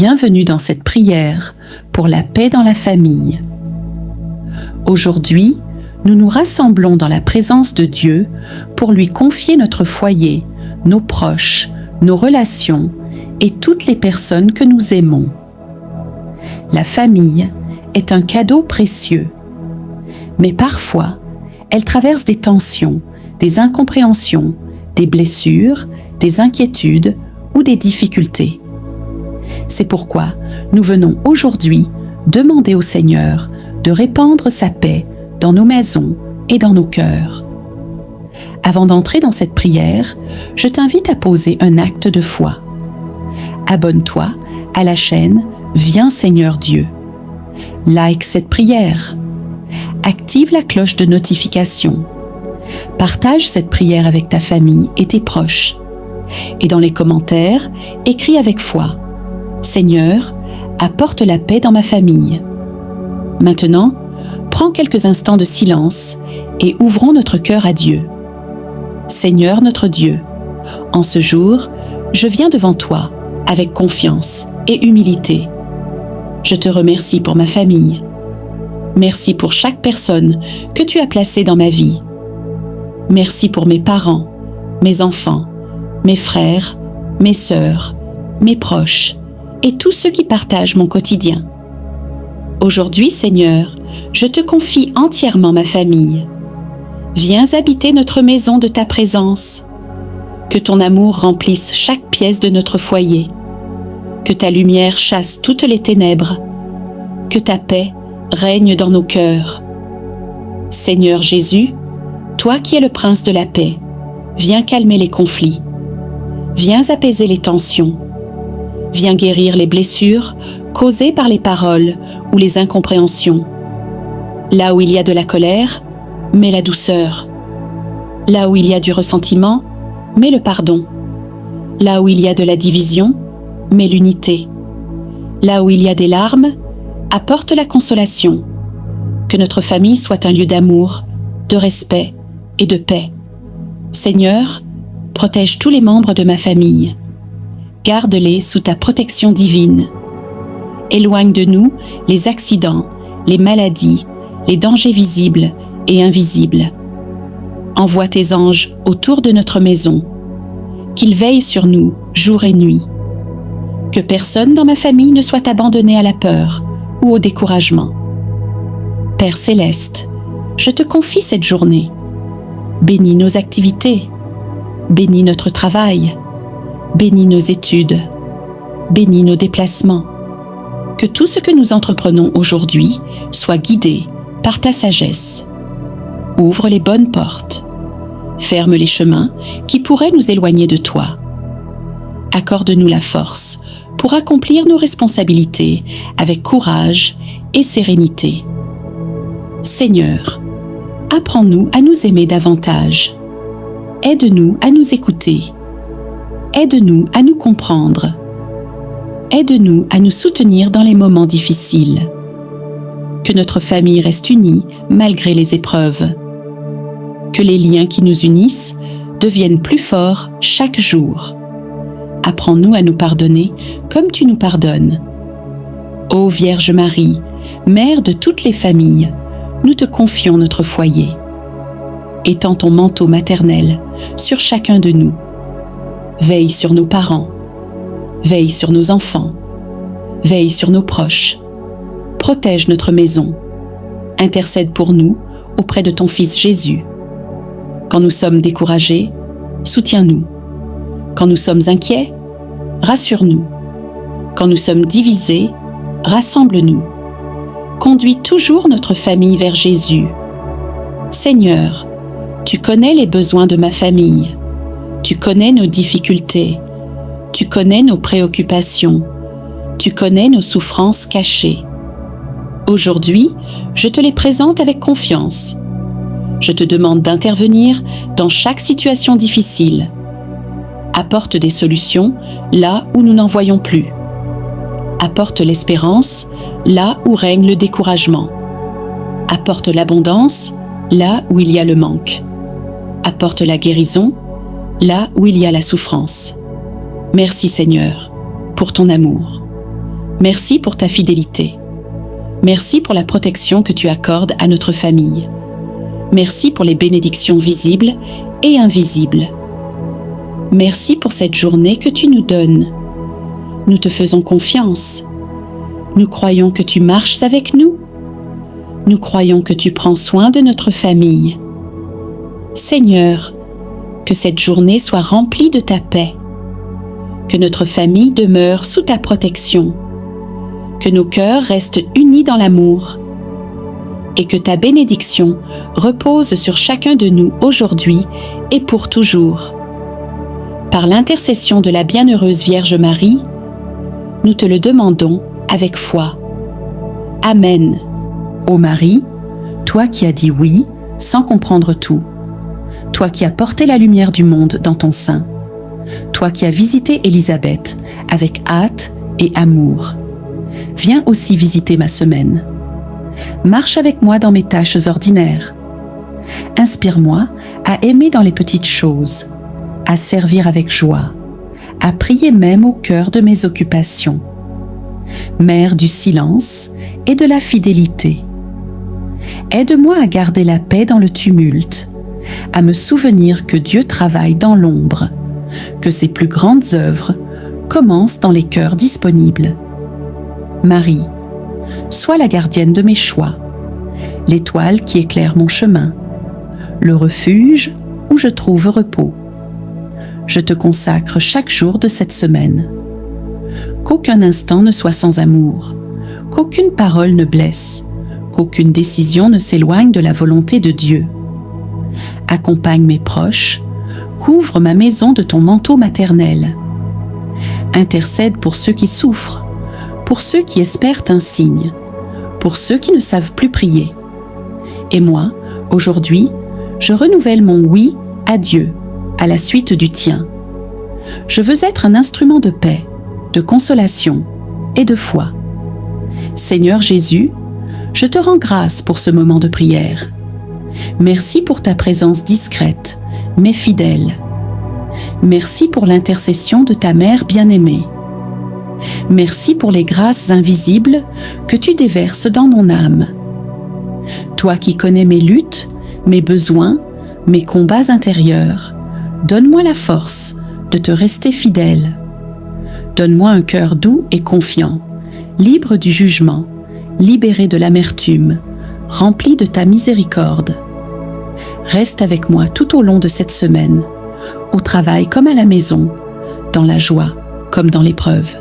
Bienvenue dans cette prière pour la paix dans la famille. Aujourd'hui, nous nous rassemblons dans la présence de Dieu pour lui confier notre foyer, nos proches, nos relations et toutes les personnes que nous aimons. La famille est un cadeau précieux, mais parfois, elle traverse des tensions, des incompréhensions, des blessures, des inquiétudes ou des difficultés. C'est pourquoi nous venons aujourd'hui demander au Seigneur de répandre sa paix dans nos maisons et dans nos cœurs. Avant d'entrer dans cette prière, je t'invite à poser un acte de foi. Abonne-toi à la chaîne Viens Seigneur Dieu. Like cette prière. Active la cloche de notification. Partage cette prière avec ta famille et tes proches. Et dans les commentaires, écris avec foi: Seigneur, apporte la paix dans ma famille. Maintenant, prends quelques instants de silence et ouvrons notre cœur à Dieu. Seigneur notre Dieu, en ce jour, je viens devant toi avec confiance et humilité. Je te remercie pour ma famille. Merci pour chaque personne que tu as placée dans ma vie. Merci pour mes parents, mes enfants, mes frères, mes sœurs, mes proches et tous ceux qui partagent mon quotidien. Aujourd'hui, Seigneur, je te confie entièrement ma famille. Viens habiter notre maison de ta présence. Que ton amour remplisse chaque pièce de notre foyer. Que ta lumière chasse toutes les ténèbres. Que ta paix règne dans nos cœurs. Seigneur Jésus, toi qui es le prince de la paix, viens calmer les conflits. Viens apaiser les tensions. Viens guérir les blessures causées par les paroles ou les incompréhensions. Là où il y a de la colère, mets la douceur. Là où il y a du ressentiment, mets le pardon. Là où il y a de la division, mets l'unité. Là où il y a des larmes, apporte la consolation. Que notre famille soit un lieu d'amour, de respect et de paix. Seigneur, protège tous les membres de ma famille. Garde-les sous ta protection divine. Éloigne de nous les accidents, les maladies, les dangers visibles et invisibles. Envoie tes anges autour de notre maison, qu'ils veillent sur nous jour et nuit. Que personne dans ma famille ne soit abandonné à la peur ou au découragement. Père céleste, je te confie cette journée. Bénis nos activités, bénis notre travail, bénis nos études, bénis nos déplacements. Que tout ce que nous entreprenons aujourd'hui soit guidé par ta sagesse. Ouvre les bonnes portes. Ferme les chemins qui pourraient nous éloigner de toi. Accorde-nous la force pour accomplir nos responsabilités avec courage et sérénité. Seigneur, apprends-nous à nous aimer davantage. Aide-nous à nous écouter. Aide-nous à nous comprendre. Aide-nous à nous soutenir dans les moments difficiles. Que notre famille reste unie malgré les épreuves. Que les liens qui nous unissent deviennent plus forts chaque jour. Apprends-nous à nous pardonner comme tu nous pardonnes. Ô Vierge Marie, Mère de toutes les familles, nous te confions notre foyer. Étends ton manteau maternel sur chacun de nous. Veille sur nos parents. Veille sur nos enfants. Veille sur nos proches. Protège notre maison. Intercède pour nous auprès de ton Fils Jésus. Quand nous sommes découragés, soutiens-nous. Quand nous sommes inquiets, rassure-nous. Quand nous sommes divisés, rassemble-nous. Conduis toujours notre famille vers Jésus. Seigneur, tu connais les besoins de ma famille. Tu connais nos difficultés. Tu connais nos préoccupations. Tu connais nos souffrances cachées. Aujourd'hui, je te les présente avec confiance. Je te demande d'intervenir dans chaque situation difficile. Apporte des solutions là où nous n'en voyons plus. Apporte l'espérance là où règne le découragement. Apporte l'abondance là où il y a le manque. Apporte la guérison là où il y a la souffrance. Merci Seigneur pour ton amour. Merci pour ta fidélité. Merci pour la protection que tu accordes à notre famille. Merci pour les bénédictions visibles et invisibles. Merci pour cette journée que tu nous donnes. Nous te faisons confiance. Nous croyons que tu marches avec nous. Nous croyons que tu prends soin de notre famille. Seigneur, que cette journée soit remplie de ta paix. Que notre famille demeure sous ta protection. Que nos cœurs restent unis dans l'amour. Et que ta bénédiction repose sur chacun de nous aujourd'hui et pour toujours. Par l'intercession de la bienheureuse Vierge Marie, nous te le demandons avec foi. Amen. Ô Marie, toi qui as dit oui sans comprendre tout, toi qui as porté la lumière du monde dans ton sein, toi qui as visité Élisabeth avec hâte et amour, viens aussi visiter ma semaine. Marche avec moi dans mes tâches ordinaires. Inspire-moi à aimer dans les petites choses, à servir avec joie, à prier même au cœur de mes occupations. Mère du silence et de la fidélité. Aide-moi à garder la paix dans le tumulte, à me souvenir que Dieu travaille dans l'ombre, que ses plus grandes œuvres commencent dans les cœurs disponibles. Marie, sois la gardienne de mes choix, l'étoile qui éclaire mon chemin, le refuge où je trouve repos. Je te consacre chaque jour de cette semaine. Qu'aucun instant ne soit sans amour, qu'aucune parole ne blesse, qu'aucune décision ne s'éloigne de la volonté de Dieu. Accompagne mes proches, couvre ma maison de ton manteau maternel. Intercède pour ceux qui souffrent, pour ceux qui espèrent un signe, pour ceux qui ne savent plus prier. Et moi, aujourd'hui, je renouvelle mon oui à Dieu, à la suite du tien. Je veux être un instrument de paix, de consolation et de foi. Seigneur Jésus, je te rends grâce pour ce moment de prière. Merci pour ta présence discrète, mais fidèle. Merci pour l'intercession de ta mère bien-aimée. Merci pour les grâces invisibles que tu déverses dans mon âme. Toi qui connais mes luttes, mes besoins, mes combats intérieurs, donne-moi la force de te rester fidèle. Donne-moi un cœur doux et confiant, libre du jugement, libéré de l'amertume, rempli de ta miséricorde. Reste avec moi tout au long de cette semaine, au travail comme à la maison, dans la joie comme dans l'épreuve.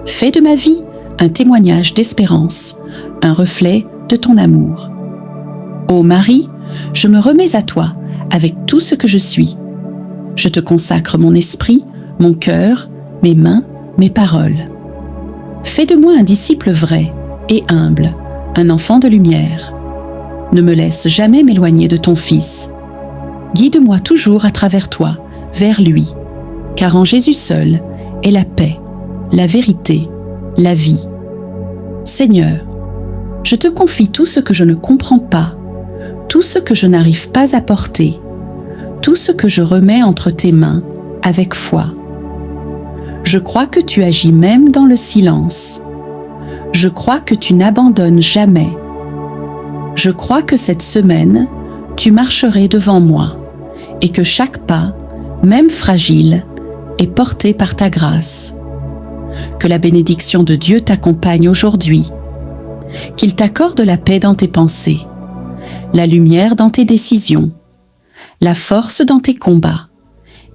Fais de ma vie un témoignage d'espérance, un reflet de ton amour. Ô Marie, je me remets à toi avec tout ce que je suis. Je te consacre mon esprit, mon cœur, mes mains, mes paroles. Fais de moi un disciple vrai et humble, un enfant de lumière. Ne me laisse jamais m'éloigner de ton Fils. Guide-moi toujours à travers toi, vers lui, car en Jésus seul est la paix, la vérité, la vie. Seigneur, je te confie tout ce que je ne comprends pas, tout ce que je n'arrive pas à porter, tout ce que je remets entre tes mains avec foi. Je crois que tu agis même dans le silence. Je crois que tu n'abandonnes jamais. Je crois que cette semaine, tu marcherais devant moi et que chaque pas, même fragile, est porté par ta grâce. Que la bénédiction de Dieu t'accompagne aujourd'hui. Qu'il t'accorde la paix dans tes pensées, la lumière dans tes décisions, la force dans tes combats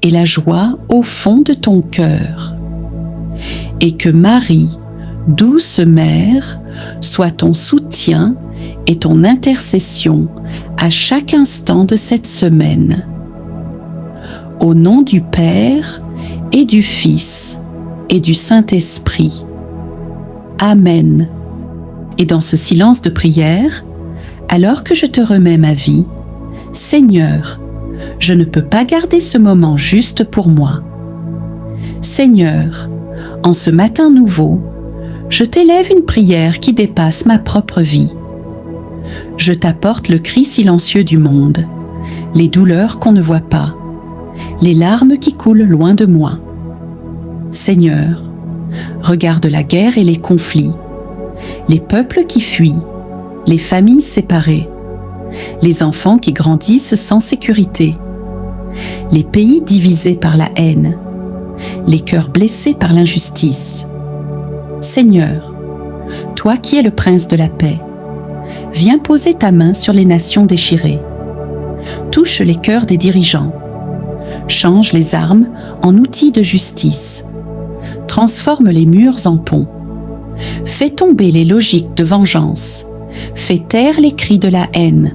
et la joie au fond de ton cœur. Et que Marie, douce mère, soit ton soutien et ton intercession à chaque instant de cette semaine. Au nom du Père et du Fils et du Saint-Esprit. Amen. Et dans ce silence de prière, alors que je te remets ma vie, Seigneur, je ne peux pas garder ce moment juste pour moi. Seigneur, en ce matin nouveau, je t'élève une prière qui dépasse ma propre vie. Je t'apporte le cri silencieux du monde, les douleurs qu'on ne voit pas, les larmes qui coulent loin de moi. Seigneur, Regarde la guerre et les conflits, les peuples qui fuient, les familles séparées, les enfants qui grandissent sans sécurité, les pays divisés par la haine, les cœurs blessés par l'injustice. Seigneur, toi qui es le prince de la paix, viens poser ta main sur les nations déchirées. Touche les cœurs des dirigeants. Change les armes en outils de justice. Transforme les murs en ponts. Fais tomber les logiques de vengeance. Fais taire les cris de la haine.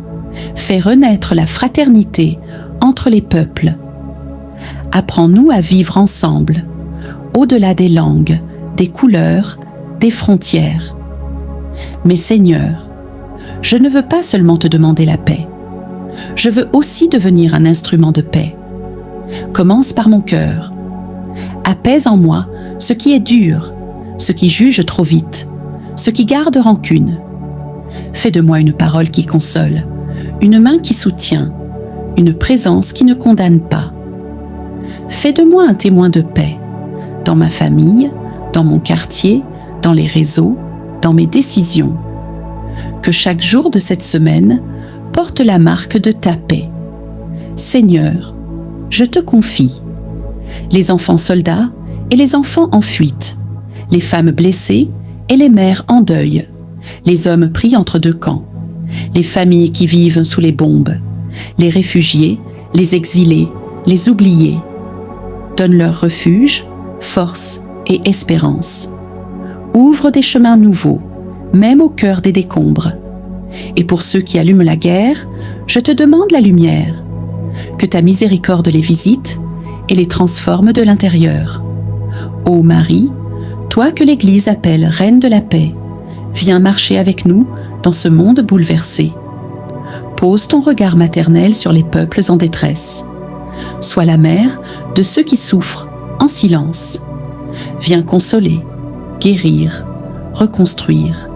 Fais renaître la fraternité entre les peuples. Apprends-nous à vivre ensemble, au-delà des langues, des couleurs, des frontières. Mais Seigneur, je ne veux pas seulement te demander la paix. Je veux aussi devenir un instrument de paix. Commence par mon cœur. Apaise en moi ce qui est dur, ce qui juge trop vite, ce qui garde rancune. Fais de moi une parole qui console, une main qui soutient, une présence qui ne condamne pas. Fais de moi un témoin de paix, dans ma famille, dans mon quartier, dans les réseaux, dans mes décisions. Que chaque jour de cette semaine porte la marque de ta paix. Seigneur, je te confie les enfants soldats et les enfants en fuite, les femmes blessées et les mères en deuil, les hommes pris entre deux camps, les familles qui vivent sous les bombes, les réfugiés, les exilés, les oubliés. Donne-leur refuge, force et espérance. Ouvre des chemins nouveaux, même au cœur des décombres. Et pour ceux qui allument la guerre, je te demande la lumière. Que ta miséricorde les visite et les transforme de l'intérieur. Ô Marie, toi que l'Église appelle Reine de la paix, viens marcher avec nous dans ce monde bouleversé. Pose ton regard maternel sur les peuples en détresse. Sois la mère de ceux qui souffrent en silence. Viens consoler, guérir, reconstruire.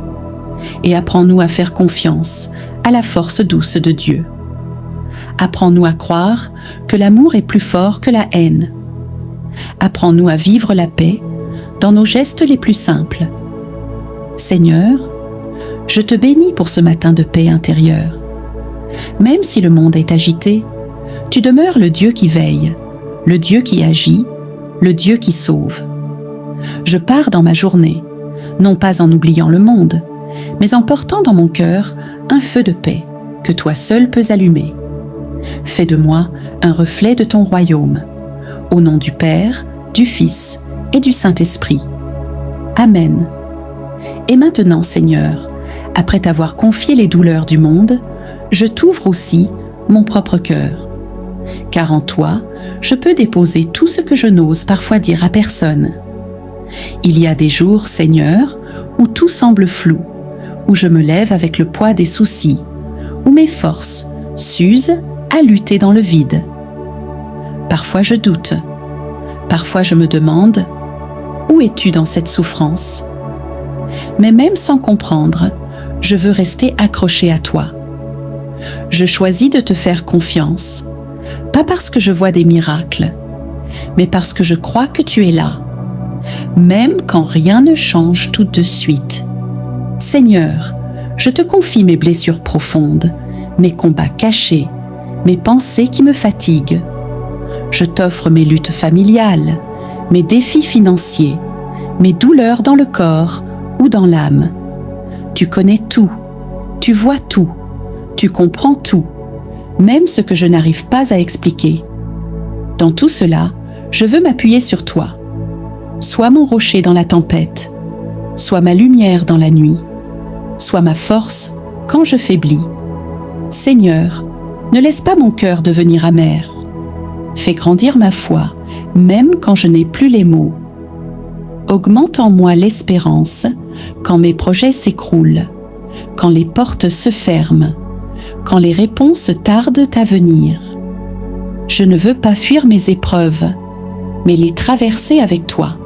Et apprends-nous à faire confiance à la force douce de Dieu. Apprends-nous à croire que l'amour est plus fort que la haine. Apprends-nous à vivre la paix dans nos gestes les plus simples. Seigneur, je te bénis pour ce matin de paix intérieure. Même si le monde est agité, tu demeures le Dieu qui veille, le Dieu qui agit, le Dieu qui sauve. Je pars dans ma journée, non pas en oubliant le monde, mais en portant dans mon cœur un feu de paix que toi seul peux allumer. Fais de moi un reflet de ton royaume. Au nom du Père, du Fils et du Saint-Esprit. Amen. Et maintenant, Seigneur, après t'avoir confié les douleurs du monde, je t'ouvre aussi mon propre cœur. Car en toi, je peux déposer tout ce que je n'ose parfois dire à personne. Il y a des jours, Seigneur, où tout semble flou, où je me lève avec le poids des soucis, où mes forces s'usent à lutter dans le vide. Parfois je doute, parfois je me demande « Où es-tu dans cette souffrance ?» Mais même sans comprendre, je veux rester accroché à toi. Je choisis de te faire confiance, pas parce que je vois des miracles, mais parce que je crois que tu es là, même quand rien ne change tout de suite. Seigneur, je te confie mes blessures profondes, mes combats cachés, mes pensées qui me fatiguent. Je t'offre mes luttes familiales, mes défis financiers, mes douleurs dans le corps ou dans l'âme. Tu connais tout, tu vois tout, tu comprends tout, même ce que je n'arrive pas à expliquer. Dans tout cela, je veux m'appuyer sur toi. Sois mon rocher dans la tempête, sois ma lumière dans la nuit, sois ma force quand je faiblis. Seigneur, ne laisse pas mon cœur devenir amer. Fais grandir ma foi, même quand je n'ai plus les mots. Augmente en moi l'espérance quand mes projets s'écroulent, quand les portes se ferment, quand les réponses tardent à venir. Je ne veux pas fuir mes épreuves, mais les traverser avec toi.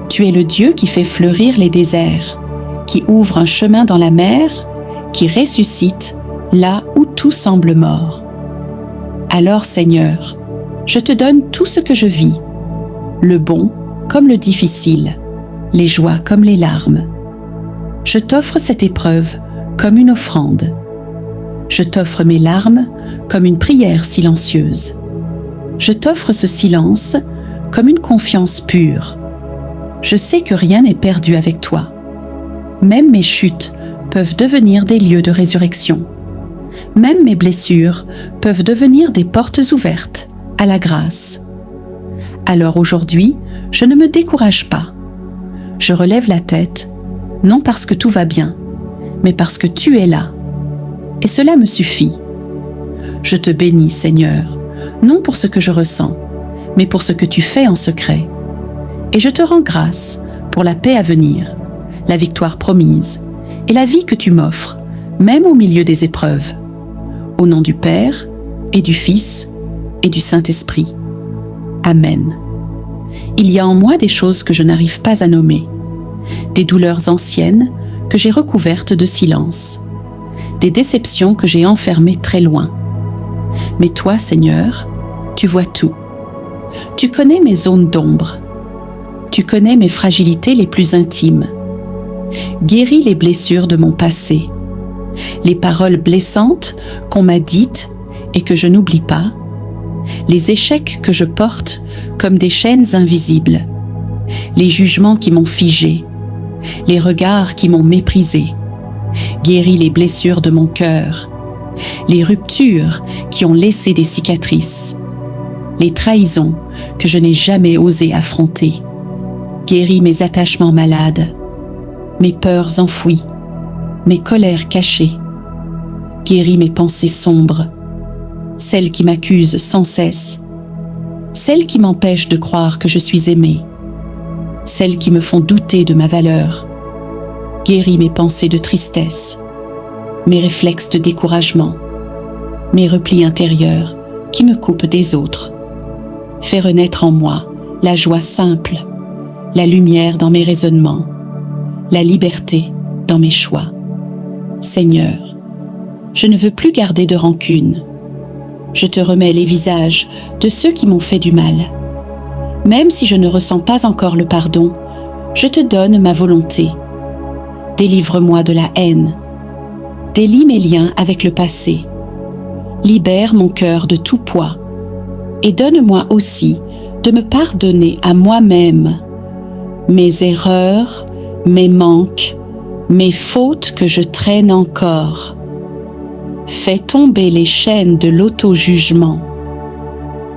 Tu es le Dieu qui fait fleurir les déserts, qui ouvre un chemin dans la mer, qui ressuscite là où tout semble mort. Alors, Seigneur, je te donne tout ce que je vis, le bon comme le difficile, les joies comme les larmes. Je t'offre cette épreuve comme une offrande. Je t'offre mes larmes comme une prière silencieuse. Je t'offre ce silence comme une confiance pure. Je sais que rien n'est perdu avec toi. Même mes chutes peuvent devenir des lieux de résurrection. Même mes blessures peuvent devenir des portes ouvertes à la grâce. Alors aujourd'hui, je ne me décourage pas. Je relève la tête, non parce que tout va bien, mais parce que tu es là. Et cela me suffit. Je te bénis, Seigneur, non pour ce que je ressens, mais pour ce que tu fais en secret. Et je te rends grâce pour la paix à venir, la victoire promise et la vie que tu m'offres, même au milieu des épreuves. Au nom du Père et du Fils et du Saint-Esprit. Amen. Il y a en moi des choses que je n'arrive pas à nommer, des douleurs anciennes que j'ai recouvertes de silence, des déceptions que j'ai enfermées très loin. Mais toi, Seigneur, tu vois tout. Tu connais mes zones d'ombre. Tu connais mes fragilités les plus intimes. Guéris les blessures de mon passé, les paroles blessantes qu'on m'a dites et que je n'oublie pas, les échecs que je porte comme des chaînes invisibles, les jugements qui m'ont figé, les regards qui m'ont méprisé. Guéris les blessures de mon cœur, les ruptures qui ont laissé des cicatrices, les trahisons que je n'ai jamais osé affronter. Guéris mes attachements malades, mes peurs enfouies, mes colères cachées. Guéris mes pensées sombres, celles qui m'accusent sans cesse, celles qui m'empêchent de croire que je suis aimée, celles qui me font douter de ma valeur. Guéris mes pensées de tristesse, mes réflexes de découragement, mes replis intérieurs qui me coupent des autres. Fais renaître en moi la joie simple, la lumière dans mes raisonnements, la liberté dans mes choix. Seigneur, je ne veux plus garder de rancune. Je te remets les visages de ceux qui m'ont fait du mal. Même si je ne ressens pas encore le pardon, je te donne ma volonté. Délivre-moi de la haine. Délie mes liens avec le passé. Libère mon cœur de tout poids. Et donne-moi aussi de me pardonner à moi-même mes erreurs, mes manques, mes fautes que je traîne encore. Fais tomber les chaînes de l'auto-jugement.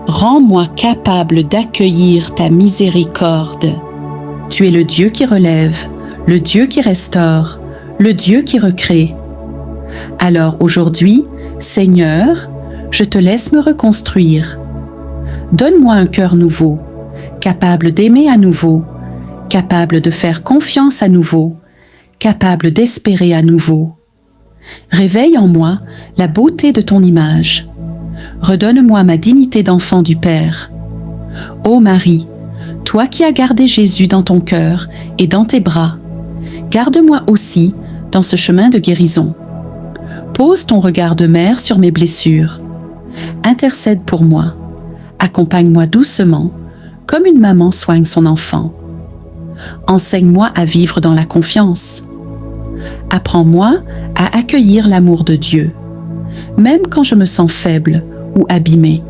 Rends-moi capable d'accueillir ta miséricorde. Tu es le Dieu qui relève, le Dieu qui restaure, le Dieu qui recrée. Alors aujourd'hui, Seigneur, je te laisse me reconstruire. Donne-moi un cœur nouveau, capable d'aimer à nouveau, capable de faire confiance à nouveau, capable d'espérer à nouveau. Réveille en moi la beauté de ton image. Redonne-moi ma dignité d'enfant du Père. Ô Marie, toi qui as gardé Jésus dans ton cœur et dans tes bras, garde-moi aussi dans ce chemin de guérison. Pose ton regard de mère sur mes blessures. Intercède pour moi. Accompagne-moi doucement, comme une maman soigne son enfant. Enseigne-moi à vivre dans la confiance. Apprends-moi à accueillir l'amour de Dieu, même quand je me sens faible ou abîmée.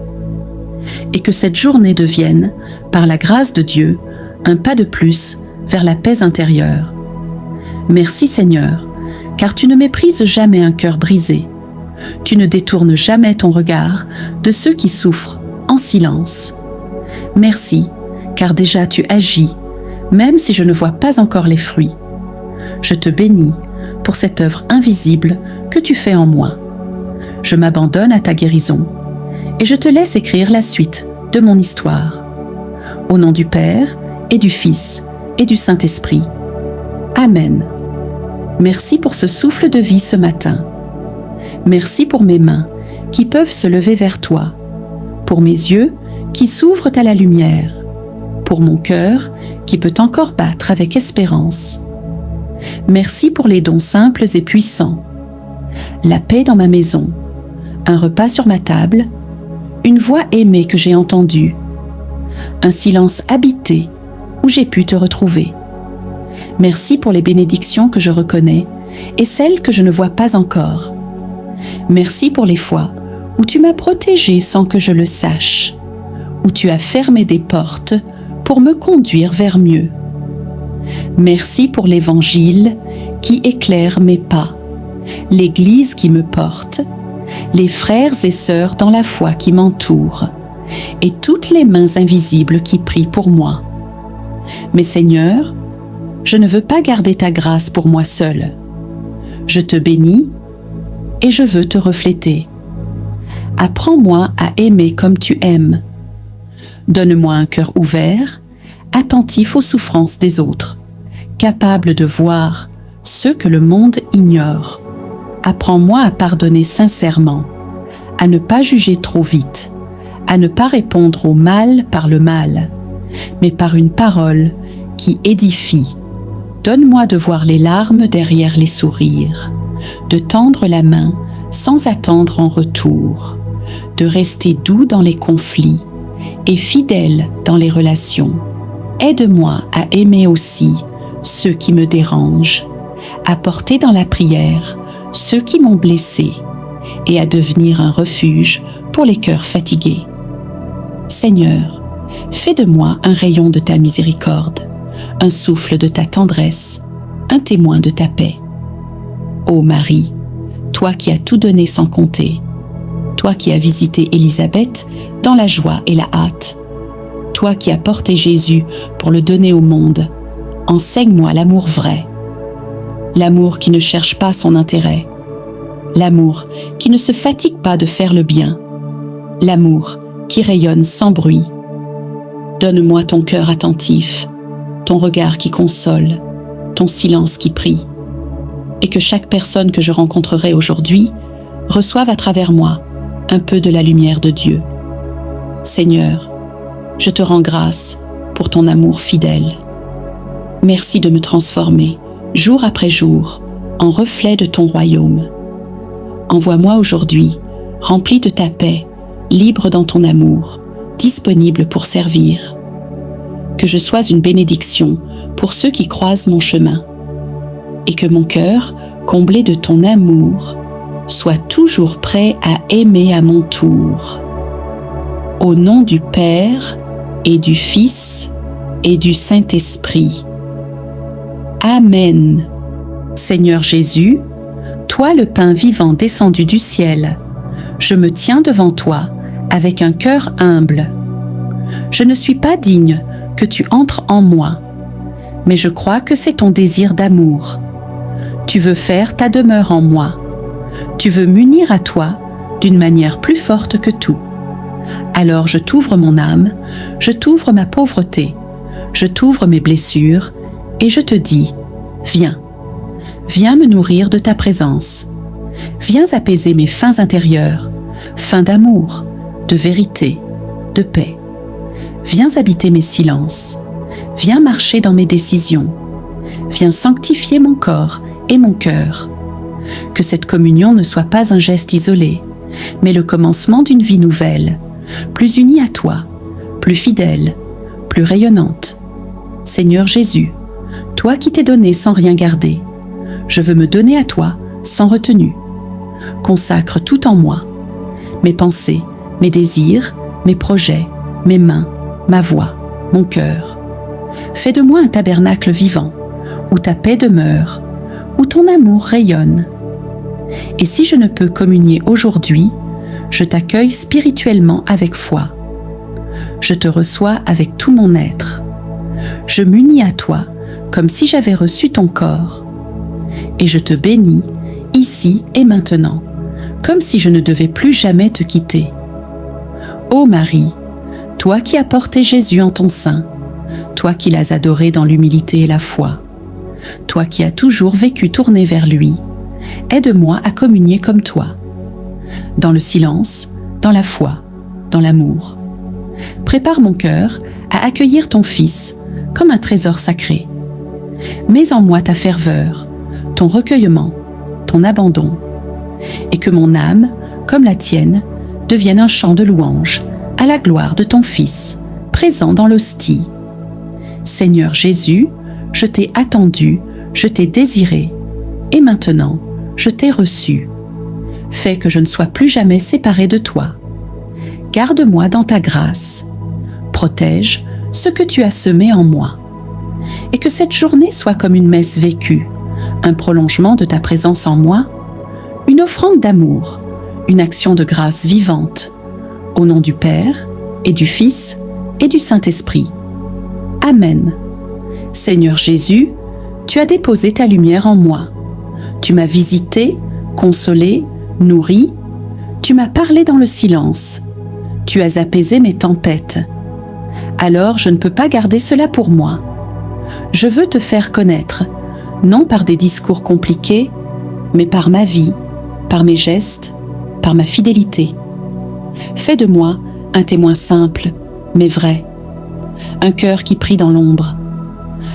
Et que cette journée devienne, par la grâce de Dieu, un pas de plus vers la paix intérieure. Merci Seigneur, car tu ne méprises jamais un cœur brisé. Tu ne détournes jamais ton regard de ceux qui souffrent en silence. Merci, car déjà tu agis, même si je ne vois pas encore les fruits. Je te bénis pour cette œuvre invisible que tu fais en moi. Je m'abandonne à ta guérison et je te laisse écrire la suite de mon histoire. Au nom du Père et du Fils et du Saint-Esprit. Amen. Merci pour ce souffle de vie ce matin. Merci pour mes mains qui peuvent se lever vers toi, pour mes yeux qui s'ouvrent à la lumière, pour mon cœur qui peut encore battre avec espérance. Merci pour les dons simples et puissants, la paix dans ma maison, un repas sur ma table, une voix aimée que j'ai entendue, un silence habité où j'ai pu te retrouver. Merci pour les bénédictions que je reconnais et celles que je ne vois pas encore. Merci pour les fois où tu m'as protégé sans que je le sache, où tu as fermé des portes pour me conduire vers mieux. Merci pour l'Évangile qui éclaire mes pas, l'Église qui me porte, les frères et sœurs dans la foi qui m'entourent, et toutes les mains invisibles qui prient pour moi. Mais Seigneur, je ne veux pas garder ta grâce pour moi seul. Je te bénis et je veux te refléter. Apprends-moi à aimer comme tu aimes. Donne-moi un cœur ouvert, attentif aux souffrances des autres, capable de voir ce que le monde ignore. Apprends-moi à pardonner sincèrement, à ne pas juger trop vite, à ne pas répondre au mal par le mal, mais par une parole qui édifie. Donne-moi de voir les larmes derrière les sourires, de tendre la main sans attendre en retour, de rester doux dans les conflits et fidèle dans les relations. Aide-moi à aimer aussi ceux qui me dérangent, à porter dans la prière ceux qui m'ont blessé et à devenir un refuge pour les cœurs fatigués. Seigneur, fais de moi un rayon de ta miséricorde, un souffle de ta tendresse, un témoin de ta paix. Ô Marie, toi qui as tout donné sans compter, toi qui as visité Élisabeth dans la joie et la hâte, toi qui as porté Jésus pour le donner au monde, enseigne-moi l'amour vrai, l'amour qui ne cherche pas son intérêt, l'amour qui ne se fatigue pas de faire le bien, l'amour qui rayonne sans bruit. Donne-moi ton cœur attentif, ton regard qui console, ton silence qui prie, et que chaque personne que je rencontrerai aujourd'hui reçoive à travers moi un peu de la lumière de Dieu. Seigneur, je te rends grâce pour ton amour fidèle. Merci de me transformer, jour après jour, en reflet de ton royaume. Envoie-moi aujourd'hui, rempli de ta paix, libre dans ton amour, disponible pour servir. Que je sois une bénédiction pour ceux qui croisent mon chemin, et que mon cœur, comblé de ton amour, soit toujours prêt à aimer à mon tour. Au nom du Père et du Fils et du Saint-Esprit. Amen. Seigneur Jésus, toi le pain vivant descendu du ciel, je me tiens devant toi avec un cœur humble. Je ne suis pas digne que tu entres en moi, mais je crois que c'est ton désir d'amour. Tu veux faire ta demeure en moi. Tu veux m'unir à toi d'une manière plus forte que tout. Alors je t'ouvre mon âme, je t'ouvre ma pauvreté, je t'ouvre mes blessures, et je te dis, viens, viens me nourrir de ta présence. Viens apaiser mes faims intérieures, fins d'amour, de vérité, de paix. Viens habiter mes silences, viens marcher dans mes décisions, viens sanctifier mon corps et mon cœur. Que cette communion ne soit pas un geste isolé, mais le commencement d'une vie nouvelle, plus unie à toi, plus fidèle, plus rayonnante. Seigneur Jésus, toi qui t'es donné sans rien garder, je veux me donner à toi sans retenue. Consacre tout en moi, mes pensées, mes désirs, mes projets, mes mains, ma voix, mon cœur. Fais de moi un tabernacle vivant, où ta paix demeure, où ton amour rayonne. Et si je ne peux communier aujourd'hui, je t'accueille spirituellement avec foi. Je te reçois avec tout mon être. Je m'unis à toi comme si j'avais reçu ton corps. Et je te bénis, ici et maintenant, comme si je ne devais plus jamais te quitter. Ô Marie, toi qui as porté Jésus en ton sein, toi qui l'as adoré dans l'humilité et la foi, toi qui as toujours vécu tourné vers lui, aide-moi à communier comme toi, dans le silence, dans la foi, dans l'amour. Prépare mon cœur à accueillir ton Fils comme un trésor sacré. Mets en moi ta ferveur, ton recueillement, ton abandon, et que mon âme, comme la tienne, devienne un chant de louange à la gloire de ton Fils, présent dans l'hostie. Seigneur Jésus, je t'ai attendu, je t'ai désiré, et maintenant, je t'ai reçu. Fais que je ne sois plus jamais séparé de toi. Garde-moi dans ta grâce. Protège ce que tu as semé en moi. Et que cette journée soit comme une messe vécue, un prolongement de ta présence en moi, une offrande d'amour, une action de grâce vivante, au nom du Père et du Fils et du Saint-Esprit. Amen. Seigneur Jésus, tu as déposé ta lumière en moi. Tu m'as visité, consolé, nourri. Tu m'as parlé dans le silence. Tu as apaisé mes tempêtes. Alors je ne peux pas garder cela pour moi. Je veux te faire connaître, non par des discours compliqués, mais par ma vie, par mes gestes, par ma fidélité. Fais de moi un témoin simple, mais vrai. Un cœur qui prie dans l'ombre.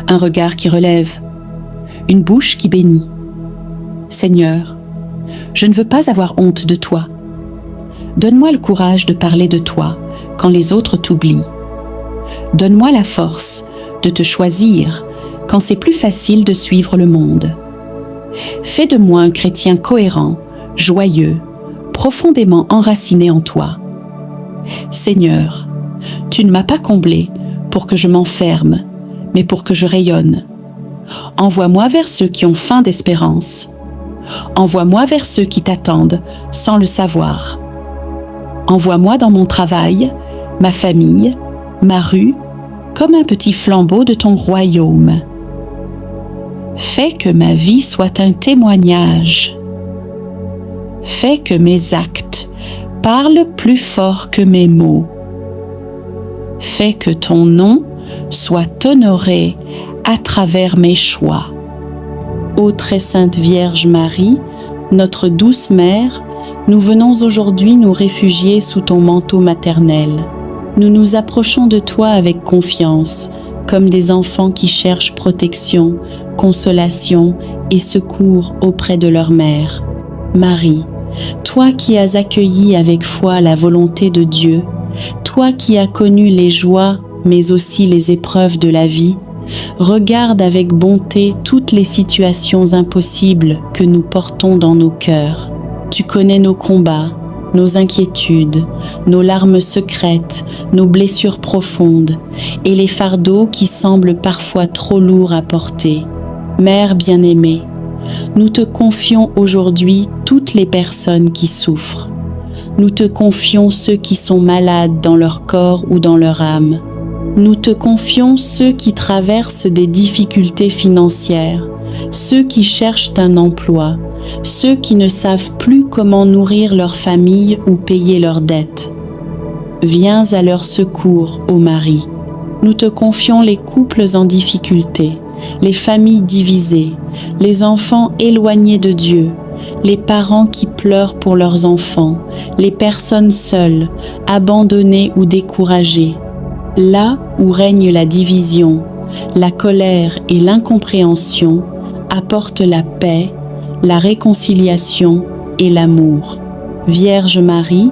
Un regard qui relève. Une bouche qui bénit. Seigneur, je ne veux pas avoir honte de toi. Donne-moi le courage de parler de toi quand les autres t'oublient. Donne-moi la force de te choisir quand c'est plus facile de suivre le monde. Fais de moi un chrétien cohérent, joyeux, profondément enraciné en toi. Seigneur, tu ne m'as pas comblé pour que je m'enferme, mais pour que je rayonne. Envoie-moi vers ceux qui ont faim d'espérance. Envoie-moi vers ceux qui t'attendent sans le savoir. Envoie-moi dans mon travail, ma famille, ma rue, comme un petit flambeau de ton royaume. Fais que ma vie soit un témoignage. Fais que mes actes parlent plus fort que mes mots. Fais que ton nom soit honoré à travers mes choix. Ô très sainte Vierge Marie, notre douce mère, nous venons aujourd'hui nous réfugier sous ton manteau maternel. Nous nous approchons de toi avec confiance, comme des enfants qui cherchent protection, consolation et secours auprès de leur mère. Marie, toi qui as accueilli avec foi la volonté de Dieu, toi qui as connu les joies mais aussi les épreuves de la vie, regarde avec bonté toutes les situations impossibles que nous portons dans nos cœurs. Tu connais nos combats, nos inquiétudes, nos larmes secrètes, nos blessures profondes et les fardeaux qui semblent parfois trop lourds à porter. Mère bien-aimée, nous te confions aujourd'hui toutes les personnes qui souffrent. Nous te confions ceux qui sont malades dans leur corps ou dans leur âme. Nous te confions ceux qui traversent des difficultés financières, ceux qui cherchent un emploi, ceux qui ne savent plus comment nourrir leur famille ou payer leurs dettes. Viens à leur secours, ô Marie. Nous te confions les couples en difficulté, les familles divisées, les enfants éloignés de Dieu, les parents qui pleurent pour leurs enfants, les personnes seules, abandonnées ou découragées. Là où règne la division, la colère et l'incompréhension, apporte la paix, la réconciliation et l'amour. Vierge Marie,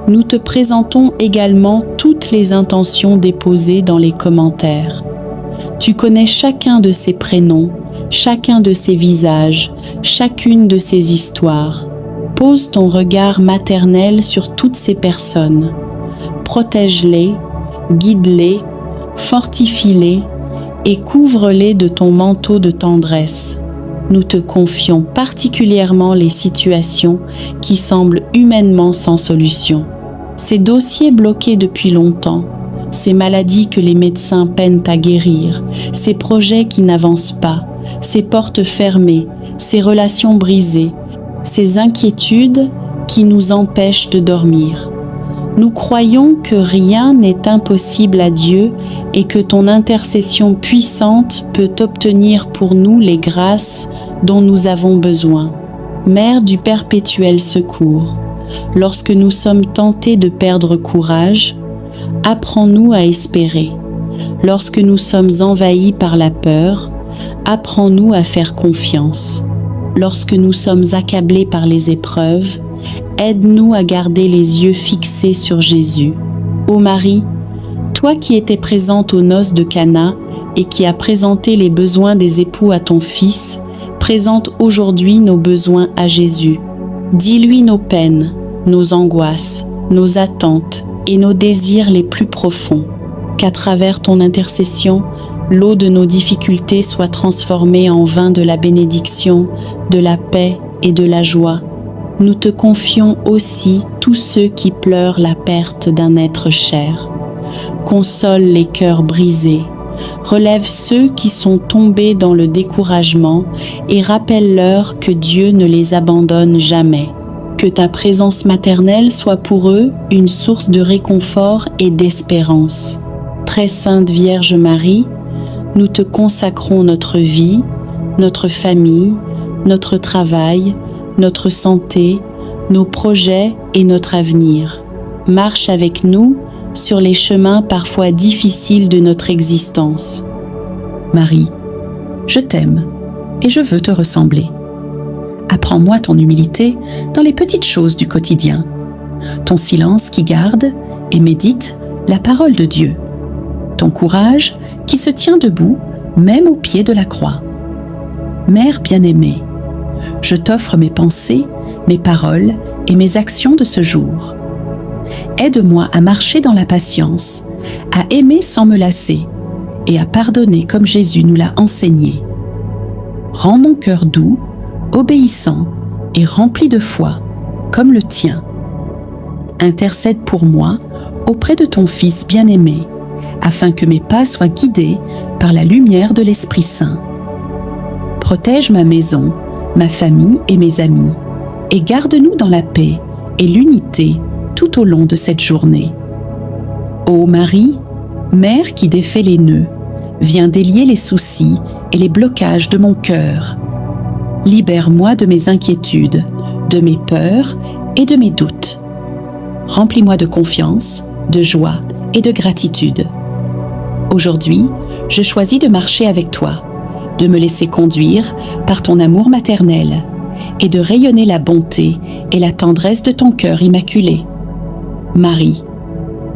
nous te présentons également toutes les intentions déposées dans les commentaires. Tu connais chacun de ces prénoms, chacun de ces visages, chacune de ces histoires. Pose ton regard maternel sur toutes ces personnes. Protège-les, guide-les, fortifie-les et couvre-les de ton manteau de tendresse. Nous te confions particulièrement les situations qui semblent humainement sans solution. Ces dossiers bloqués depuis longtemps, ces maladies que les médecins peinent à guérir, ces projets qui n'avancent pas, ces portes fermées, ces relations brisées, ces inquiétudes qui nous empêchent de dormir. Nous croyons que rien n'est impossible à Dieu et que ton intercession puissante peut obtenir pour nous les grâces dont nous avons besoin. Mère du perpétuel secours, lorsque nous sommes tentés de perdre courage, apprends-nous à espérer. Lorsque nous sommes envahis par la peur, apprends-nous à faire confiance. Lorsque nous sommes accablés par les épreuves, aide-nous à garder les yeux fixés sur Jésus. Ô Marie, toi qui étais présente aux noces de Cana et qui a présenté les besoins des époux à ton Fils, présente aujourd'hui nos besoins à Jésus. Dis-lui nos peines, nos angoisses, nos attentes et nos désirs les plus profonds. Qu'à travers ton intercession, l'eau de nos difficultés soit transformée en vin de la bénédiction, de la paix et de la joie. Nous te confions aussi tous ceux qui pleurent la perte d'un être cher. Console les cœurs brisés, relève ceux qui sont tombés dans le découragement et rappelle-leur que Dieu ne les abandonne jamais. Que ta présence maternelle soit pour eux une source de réconfort et d'espérance. Très sainte Vierge Marie, nous te consacrons notre vie, notre famille, notre travail, notre santé, nos projets et notre avenir. Marche avec nous sur les chemins parfois difficiles de notre existence. Marie, je t'aime et je veux te ressembler. Apprends-moi ton humilité dans les petites choses du quotidien, ton silence qui garde et médite la parole de Dieu, ton courage qui se tient debout même au pied de la croix. Mère bien-aimée, je t'offre mes pensées, mes paroles et mes actions de ce jour. Aide-moi à marcher dans la patience, à aimer sans me lasser et à pardonner comme Jésus nous l'a enseigné. Rends mon cœur doux, obéissant et rempli de foi, comme le tien. Intercède pour moi auprès de ton Fils bien-aimé, afin que mes pas soient guidés par la lumière de l'Esprit Saint. Protège ma maison, ma famille et mes amis, et garde-nous dans la paix et l'unité tout au long de cette journée. Ô Marie, Mère qui défait les nœuds, viens délier les soucis et les blocages de mon cœur. Libère-moi de mes inquiétudes, de mes peurs et de mes doutes. Remplis-moi de confiance, de joie et de gratitude. Aujourd'hui, je choisis de marcher avec toi, de me laisser conduire par ton amour maternel et de rayonner la bonté et la tendresse de ton cœur immaculé. Marie,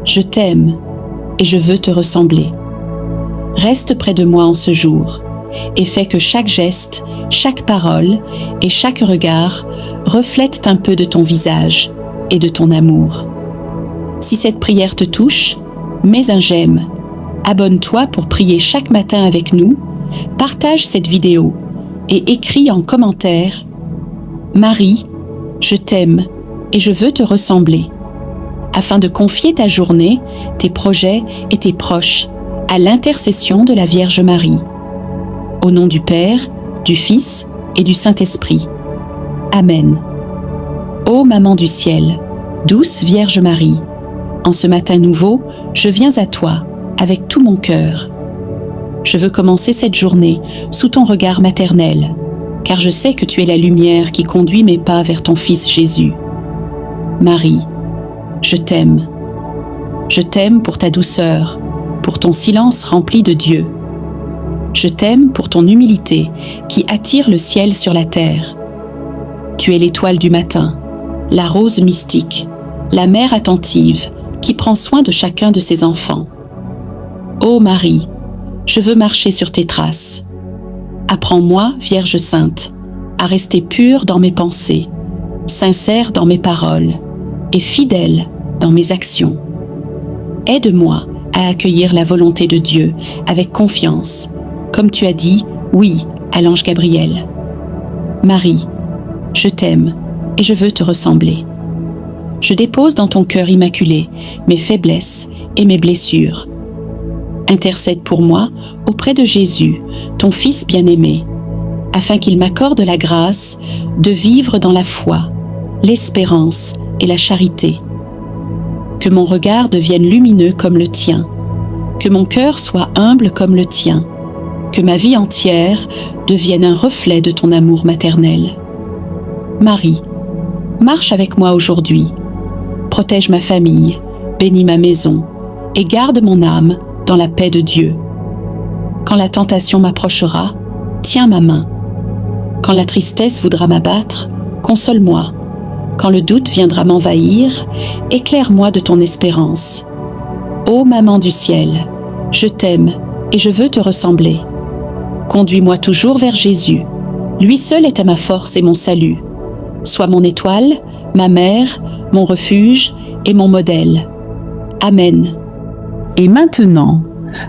je t'aime et je veux te ressembler. Reste près de moi en ce jour et fais que chaque geste, chaque parole et chaque regard reflètent un peu de ton visage et de ton amour. Si cette prière te touche, mets un j'aime, abonne-toi pour prier chaque matin avec nous, partage cette vidéo et écris en commentaire « Marie, je t'aime et je veux te ressembler » afin de confier ta journée, tes projets et tes proches à l'intercession de la Vierge Marie. Au nom du Père, du Fils et du Saint-Esprit. Amen. Ô Maman du ciel, douce Vierge Marie, en ce matin nouveau, je viens à toi avec tout mon cœur. Je veux commencer cette journée sous ton regard maternel, car je sais que tu es la lumière qui conduit mes pas vers ton Fils Jésus. Marie, je t'aime. Je t'aime pour ta douceur, pour ton silence rempli de Dieu. Je t'aime pour ton humilité qui attire le ciel sur la terre. Tu es l'étoile du matin, la rose mystique, la mère attentive qui prend soin de chacun de ses enfants. Ô Marie, je veux marcher sur tes traces. Apprends-moi, Vierge Sainte, à rester pure dans mes pensées, sincère dans mes paroles et fidèle dans mes actions. Aide-moi à accueillir la volonté de Dieu avec confiance, comme tu as dit oui à l'ange Gabriel. Marie, je t'aime et je veux te ressembler. Je dépose dans ton cœur immaculé mes faiblesses et mes blessures. Intercède pour moi auprès de Jésus, ton Fils bien-aimé, afin qu'il m'accorde la grâce de vivre dans la foi, l'espérance et la charité. Que mon regard devienne lumineux comme le tien, que mon cœur soit humble comme le tien, que ma vie entière devienne un reflet de ton amour maternel. Marie, marche avec moi aujourd'hui, protège ma famille, bénis ma maison et garde mon âme dans la paix de Dieu. Quand la tentation m'approchera, tiens ma main. Quand la tristesse voudra m'abattre, console-moi. Quand le doute viendra m'envahir, éclaire-moi de ton espérance. Ô Maman du ciel, je t'aime et je veux te ressembler. Conduis-moi toujours vers Jésus. Lui seul est ma force et mon salut. Sois mon étoile, ma mère, mon refuge et mon modèle. Amen. Et maintenant,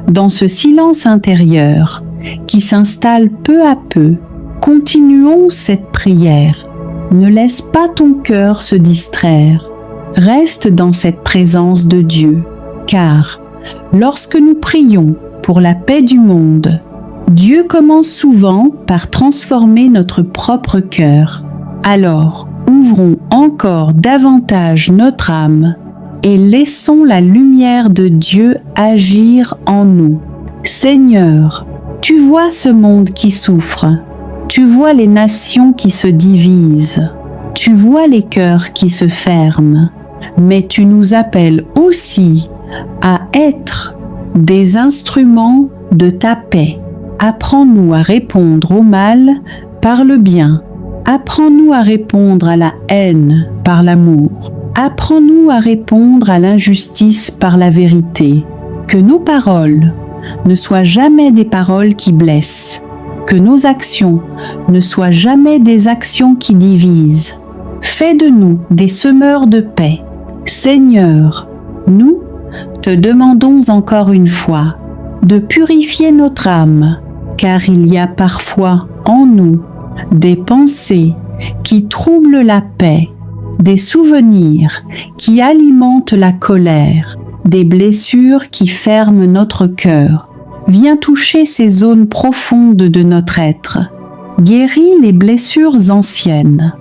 dans ce silence intérieur qui s'installe peu à peu, continuons cette prière. Ne laisse pas ton cœur se distraire. Reste dans cette présence de Dieu, car lorsque nous prions pour la paix du monde, Dieu commence souvent par transformer notre propre cœur. Alors, ouvrons encore davantage notre âme et laissons la lumière de Dieu agir en nous. Seigneur, tu vois ce monde qui souffre. Tu vois les nations qui se divisent. Tu vois les cœurs qui se ferment. Mais tu nous appelles aussi à être des instruments de ta paix. Apprends-nous à répondre au mal par le bien. Apprends-nous à répondre à la haine par l'amour. Apprends-nous à répondre à l'injustice par la vérité. Que nos paroles ne soient jamais des paroles qui blessent. Que nos actions ne soient jamais des actions qui divisent. Fais de nous des semeurs de paix. Seigneur, nous te demandons encore une fois de purifier notre âme, car il y a parfois en nous des pensées qui troublent la paix, des souvenirs qui alimentent la colère, des blessures qui ferment notre cœur. Viens toucher ces zones profondes de notre être. Guéris les blessures anciennes.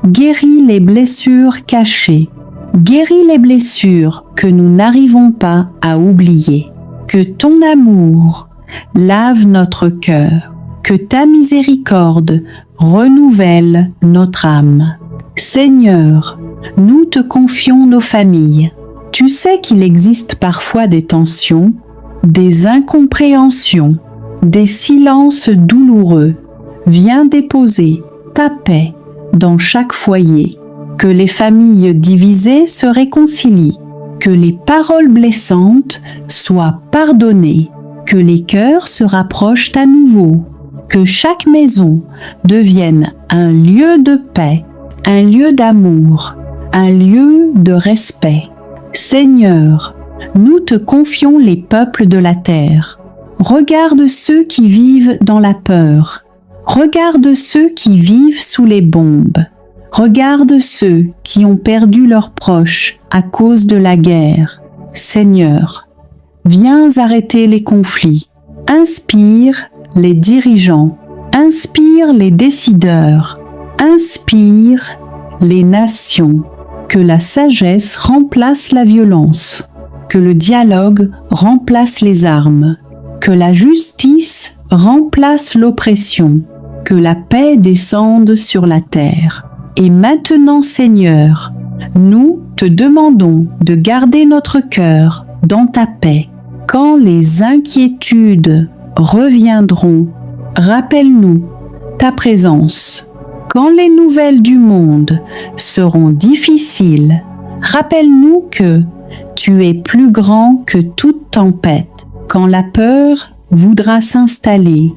Guéris les blessures cachées. Guéris les blessures que nous n'arrivons pas à oublier. Que ton amour lave notre cœur. Que ta miséricorde renouvelle notre âme. Seigneur, nous te confions nos familles. Tu sais qu'il existe parfois des tensions, des incompréhensions, des silences douloureux. Viens déposer ta paix dans chaque foyer. Que les familles divisées se réconcilient. Que les paroles blessantes soient pardonnées. Que les cœurs se rapprochent à nouveau. Que chaque maison devienne un lieu de paix, un lieu d'amour, un lieu de respect. Seigneur, nous te confions les peuples de la terre. Regarde ceux qui vivent dans la peur. Regarde ceux qui vivent sous les bombes. Regarde ceux qui ont perdu leurs proches à cause de la guerre. Seigneur, viens arrêter les conflits. Inspire les dirigeants. Inspire les décideurs. Inspire les nations. Que la sagesse remplace la violence. Que le dialogue remplace les armes. Que la justice remplace l'oppression. Que la paix descende sur la terre. Et maintenant, Seigneur, nous te demandons de garder notre cœur dans ta paix. Quand les inquiétudes reviendront, rappelle-nous ta présence. Quand les nouvelles du monde seront difficiles, rappelle-nous que tu es plus grand que toute tempête. Quand la peur voudra s'installer,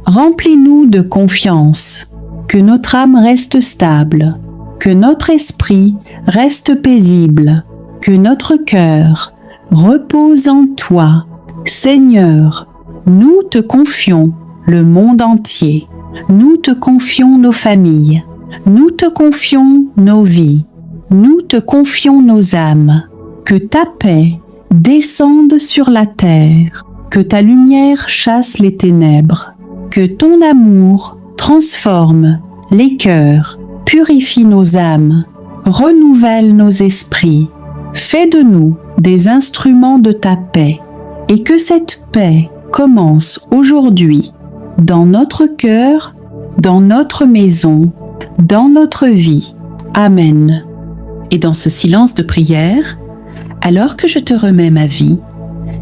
remplis-nous de confiance. Que notre âme reste stable, que notre esprit reste paisible, que notre cœur repose en toi. Seigneur, nous te confions le monde entier. Nous te confions nos familles. Nous te confions nos vies. Nous te confions nos âmes. Que ta paix descende sur la terre. Que ta lumière chasse les ténèbres. Que ton amour transforme les cœurs, purifie nos âmes, renouvelle nos esprits. Fais de nous des instruments de ta paix et que cette paix commence aujourd'hui dans notre cœur, dans notre maison, dans notre vie. Amen. Et dans ce silence de prière, alors que je te remets ma vie,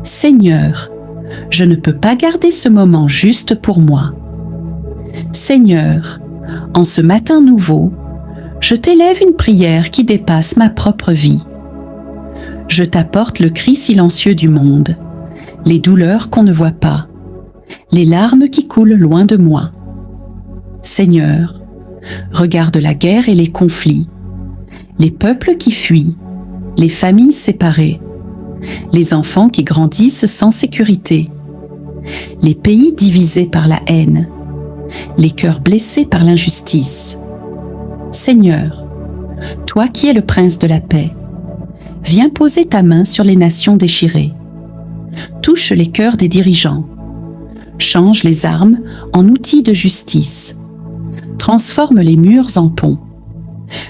Seigneur, je ne peux pas garder ce moment juste pour moi. Seigneur, en ce matin nouveau, je t'élève une prière qui dépasse ma propre vie. Je t'apporte le cri silencieux du monde, les douleurs qu'on ne voit pas, les larmes qui coulent loin de moi. Seigneur, regarde la guerre et les conflits, les peuples qui fuient, les familles séparées, les enfants qui grandissent sans sécurité, les pays divisés par la haine, les cœurs blessés par l'injustice. Seigneur, toi qui es le prince de la paix, viens poser ta main sur les nations déchirées. Touche les cœurs des dirigeants. Change les armes en outils de justice. Transforme les murs en ponts.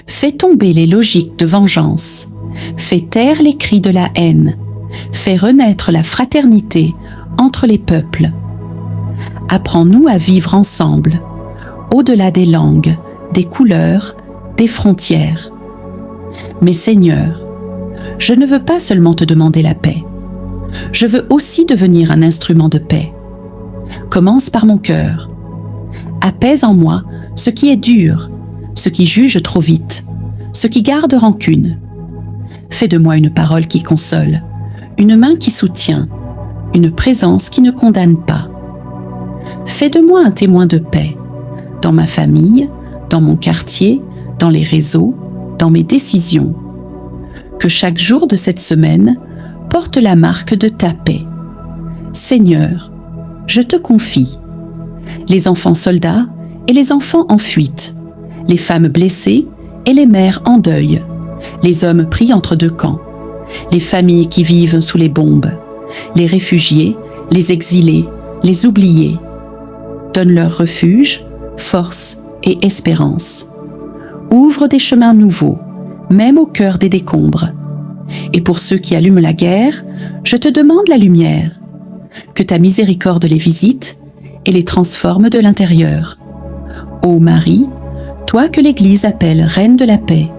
Fais tomber les logiques de vengeance. Fais taire les cris de la haine. Fais renaître la fraternité entre les peuples. Apprends-nous à vivre ensemble, au-delà des langues, des couleurs, des frontières. Mais Seigneur, je ne veux pas seulement te demander la paix. Je veux aussi devenir un instrument de paix. Commence par mon cœur. Apaise en moi ce qui est dur, ce qui juge trop vite, ce qui garde rancune. Fais de moi une parole qui console, une main qui soutient, une présence qui ne condamne pas. Fais de moi un témoin de paix, dans ma famille, dans mon quartier, dans les réseaux, dans mes décisions. Que chaque jour de cette semaine porte la marque de ta paix. Seigneur, je te confie les enfants soldats et les enfants en fuite, les femmes blessées et les mères en deuil, les hommes pris entre deux camps, les familles qui vivent sous les bombes, les réfugiés, les exilés, les oubliés. Donne-leur refuge, force et espérance. Ouvre des chemins nouveaux, même au cœur des décombres. Et pour ceux qui allument la guerre, je te demande la lumière. Que ta miséricorde les visite et les transforme de l'intérieur. Ô Marie, toi que l'Église appelle Reine de la paix,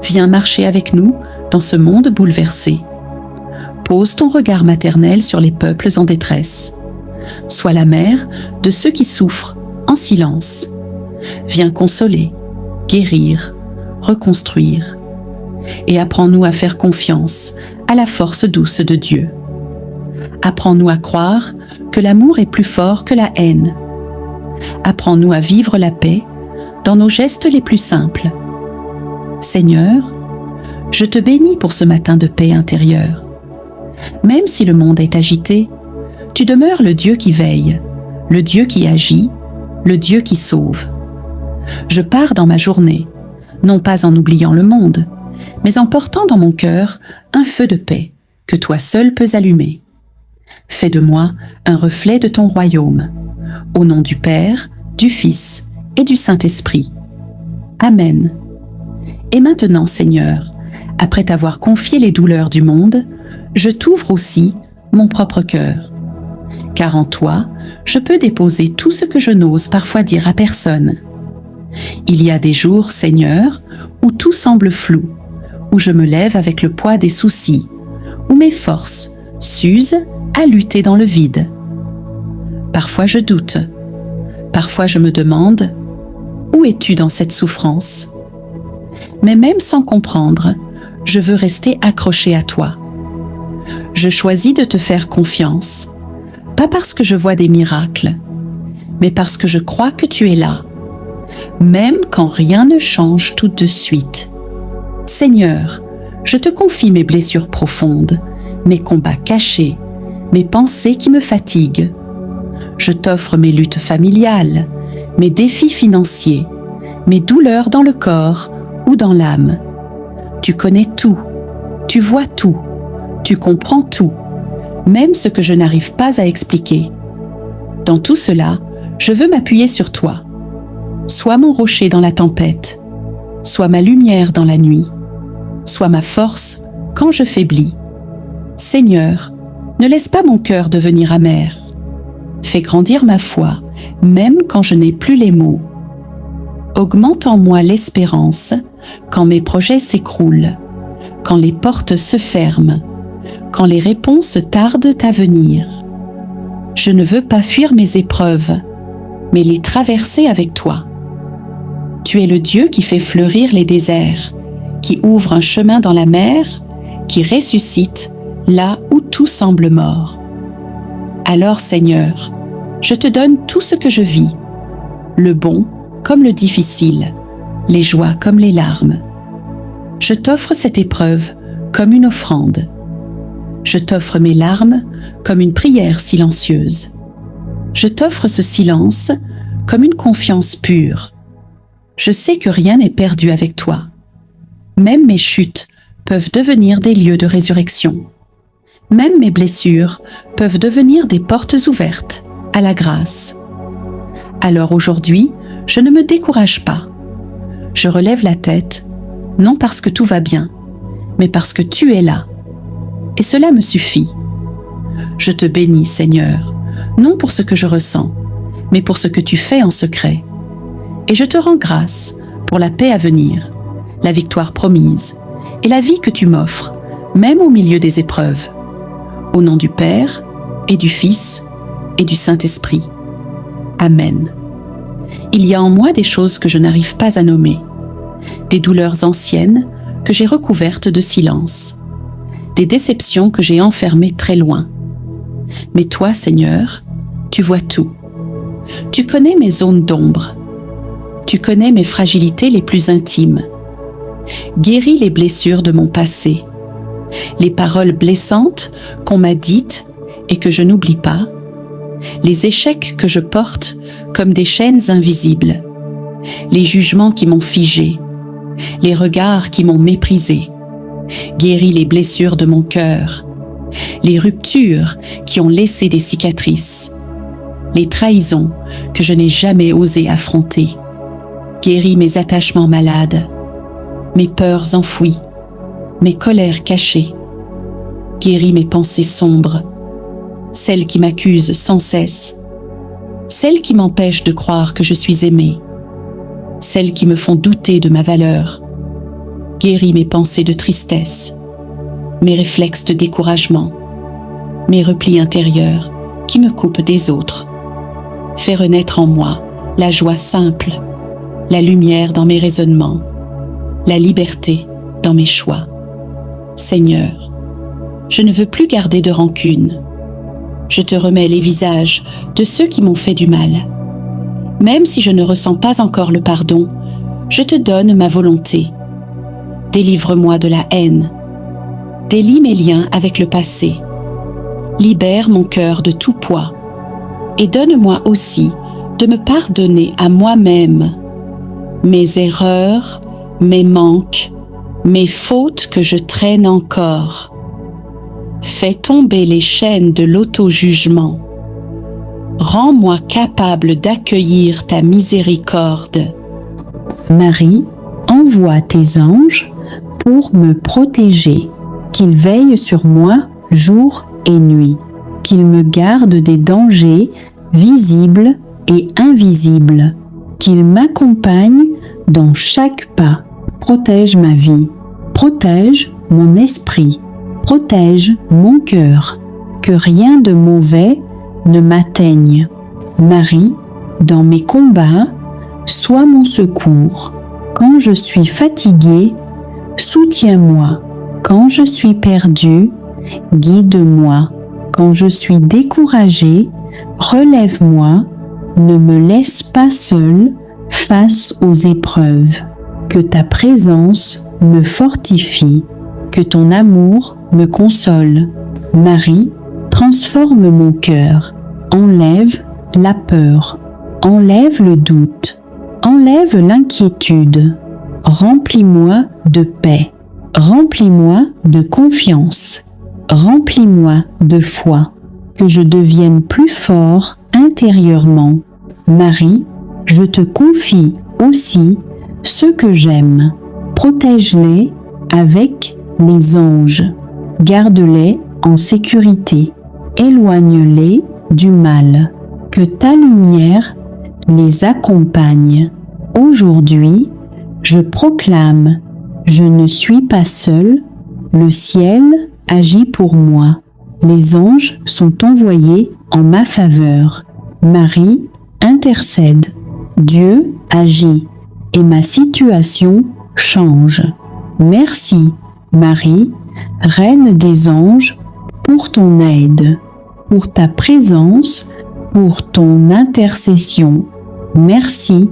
viens marcher avec nous dans ce monde bouleversé. Pose ton regard maternel sur les peuples en détresse. Sois la mère de ceux qui souffrent en silence. Viens consoler, guérir, reconstruire. Et apprends-nous à faire confiance à la force douce de Dieu. Apprends-nous à croire que l'amour est plus fort que la haine. Apprends-nous à vivre la paix dans nos gestes les plus simples. Seigneur, je te bénis pour ce matin de paix intérieure. Même si le monde est agité, tu demeures le Dieu qui veille, le Dieu qui agit, le Dieu qui sauve. Je pars dans ma journée, non pas en oubliant le monde, mais en portant dans mon cœur un feu de paix que toi seul peux allumer. Fais de moi un reflet de ton royaume, au nom du Père, du Fils et du Saint-Esprit. Amen. Et maintenant, Seigneur, après t'avoir confié les douleurs du monde, je t'ouvre aussi mon propre cœur. Car en toi, je peux déposer tout ce que je n'ose parfois dire à personne. Il y a des jours, Seigneur, où tout semble flou, où je me lève avec le poids des soucis, où mes forces s'usent à lutter dans le vide. Parfois je doute, parfois je me demande « Où es-tu dans cette souffrance ?» Mais même sans comprendre, je veux rester accroché à toi. Je choisis de te faire confiance, pas parce que je vois des miracles, mais parce que je crois que tu es là, même quand rien ne change tout de suite. Seigneur, je te confie mes blessures profondes, mes combats cachés, mes pensées qui me fatiguent. Je t'offre mes luttes familiales, mes défis financiers, mes douleurs dans le corps ou dans l'âme. Tu connais tout, tu vois tout, tu comprends tout, même ce que je n'arrive pas à expliquer. Dans tout cela, je veux m'appuyer sur toi. Sois mon rocher dans la tempête, sois ma lumière dans la nuit, sois ma force quand je faiblis. Seigneur, ne laisse pas mon cœur devenir amer. Fais grandir ma foi, même quand je n'ai plus les mots. Augmente en moi l'espérance quand mes projets s'écroulent, quand les portes se ferment, quand les réponses tardent à venir. Je ne veux pas fuir mes épreuves, mais les traverser avec toi. Tu es le Dieu qui fait fleurir les déserts, qui ouvre un chemin dans la mer, qui ressuscite là où tout semble mort. Alors, Seigneur, Je te donne tout ce que je vis, le bon comme le difficile, les joies comme les larmes. Je t'offre cette épreuve comme une offrande. Je t'offre mes larmes comme une prière silencieuse. Je t'offre ce silence comme une confiance pure. Je sais que rien n'est perdu avec toi. Même mes chutes peuvent devenir des lieux de résurrection. Même mes blessures peuvent devenir des portes ouvertes à la grâce. Alors aujourd'hui, je ne me décourage pas. Je relève la tête, non parce que tout va bien, mais parce que tu es là. Et cela me suffit. Je te bénis, Seigneur, non pour ce que je ressens, mais pour ce que tu fais en secret. Et je te rends grâce pour la paix à venir, la victoire promise et la vie que tu m'offres, même au milieu des épreuves. Au nom du Père et du Fils et du Saint-Esprit. Amen. Il y a en moi des choses que je n'arrive pas à nommer, des douleurs anciennes que j'ai recouvertes de silence, des déceptions que j'ai enfermées très loin. Mais toi, Seigneur, tu vois tout. Tu connais mes zones d'ombre. Tu connais mes fragilités les plus intimes. Guéris les blessures de mon passé, les paroles blessantes qu'on m'a dites et que je n'oublie pas, les échecs que je porte comme des chaînes invisibles, les jugements qui m'ont figé, les regards qui m'ont méprisé. Guéris les blessures de mon cœur, les ruptures qui ont laissé des cicatrices, les trahisons que je n'ai jamais osé affronter. Guéris mes attachements malades, mes peurs enfouies, mes colères cachées. Guéris mes pensées sombres, celles qui m'accusent sans cesse, celles qui m'empêchent de croire que je suis aimée, celles qui me font douter de ma valeur. Guéris mes pensées de tristesse, mes réflexes de découragement, mes replis intérieurs qui me coupent des autres. Fais renaître en moi la joie simple, la lumière dans mes raisonnements, la liberté dans mes choix. Seigneur, je ne veux plus garder de rancune. Je te remets les visages de ceux qui m'ont fait du mal. Même si je ne ressens pas encore le pardon, je te donne ma volonté. Délivre-moi de la haine. Délie mes liens avec le passé. Libère mon cœur de tout poids. Et donne-moi aussi de me pardonner à moi-même mes erreurs, mes manques, mes fautes que je traîne encore. Fais tomber les chaînes de l'auto-jugement. Rends-moi capable d'accueillir ta miséricorde. Marie, envoie tes anges pour me protéger, qu'ils veillent sur moi jour et nuit, qu'ils me gardent des dangers visibles et invisibles, qu'ils m'accompagnent dans chaque pas. Protège ma vie, protège mon esprit, protège mon cœur, que rien de mauvais ne m'atteigne. Marie, dans mes combats, sois mon secours. Quand je suis fatiguée, soutiens-moi. Quand je suis perdue, guide-moi. Quand je suis découragée, relève-moi. Ne me laisse pas seule face aux épreuves. Que ta présence me fortifie, que ton amour me console. Marie, transforme mon cœur, enlève la peur, enlève le doute, enlève l'inquiétude. Remplis-moi de paix, remplis-moi de confiance, remplis-moi de foi, que je devienne plus fort intérieurement. Marie, je te confie aussi ceux que j'aime. Protège-les avec les anges. Garde-les en sécurité. Éloigne-les du mal. Que ta lumière les accompagne. Aujourd'hui, je proclame, je ne suis pas seule, le ciel agit pour moi. Les anges sont envoyés en ma faveur. Marie intercède. Dieu agit et ma situation change. Merci, Marie, Reine des anges, pour ton aide, pour ta présence pour ton intercession. Merci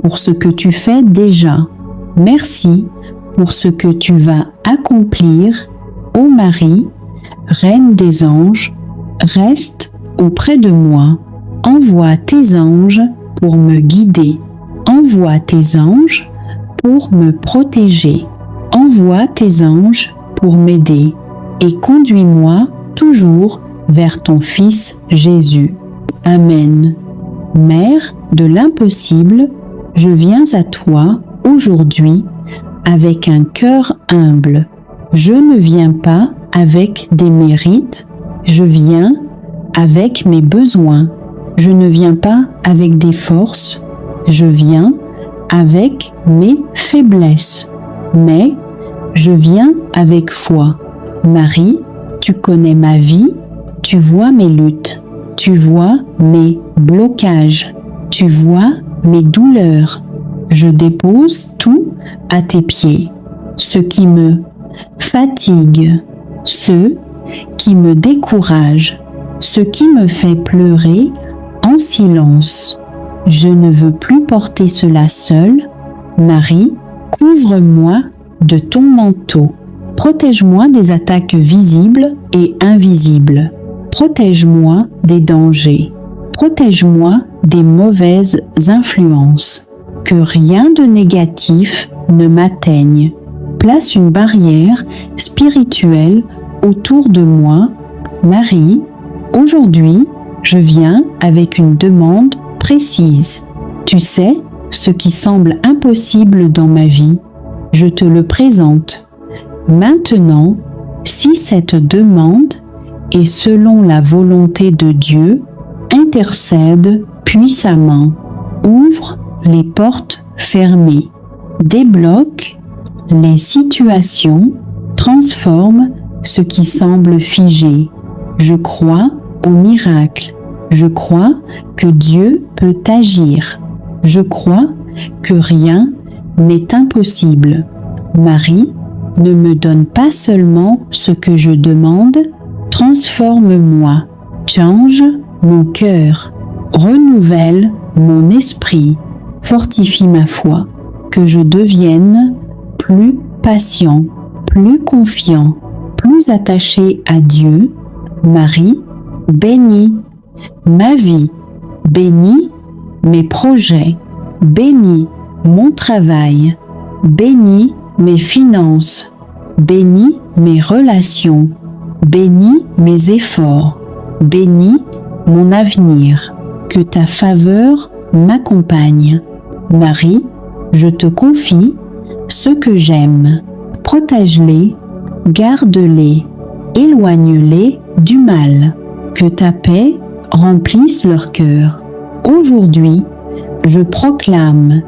pour ce que tu fais déjà. Merci pour ce que tu vas accomplir. Ô Marie, Reine des anges, reste auprès de moi. Envoie tes anges pour me guider. Envoie tes anges pour me protéger. Envoie tes anges pour m'aider. Et conduis-moi toujours vers ton Fils Jésus. Amen. Mère de l'impossible, je viens à toi aujourd'hui avec un cœur humble. Je ne viens pas avec des mérites, je viens avec mes besoins. Je ne viens pas avec des forces, je viens avec mes faiblesses. Mais je viens avec foi. Marie, tu connais ma vie, tu vois mes luttes, tu vois mes blocages, tu vois mes douleurs. Je dépose tout à tes pieds, ce qui me fatigue, ce qui me décourage, ce qui me fait pleurer en silence. Je ne veux plus porter cela seul. Marie, couvre-moi de ton manteau. Protège-moi des attaques visibles et invisibles. Protège-moi des dangers. Protège-moi des mauvaises influences. Que rien de négatif ne m'atteigne. Place une barrière spirituelle autour de moi. Marie, aujourd'hui, je viens avec une demande précise. Tu sais ce qui semble impossible dans ma vie. Je te le présente. Maintenant, si cette demande est selon la volonté de Dieu, intercède puissamment. Ouvre les portes fermées. Débloque les situations. Transforme ce qui semble figé. Je crois au miracle. Je crois que Dieu peut agir. Je crois que rien n'est impossible. Marie, ne me donne pas seulement ce que je demande, transforme-moi, change mon cœur, renouvelle mon esprit, fortifie ma foi, que je devienne plus patient, plus confiant, plus attaché à Dieu. Marie, bénis ma vie, bénis mes projets, bénis mon travail, bénis mes finances, bénis mes relations, bénis mes efforts, bénis mon avenir. Que ta faveur m'accompagne. Marie, je te confie ceux que j'aime. Protège-les, garde-les, éloigne-les du mal. Que ta paix remplisse leur cœur. Aujourd'hui, je proclame,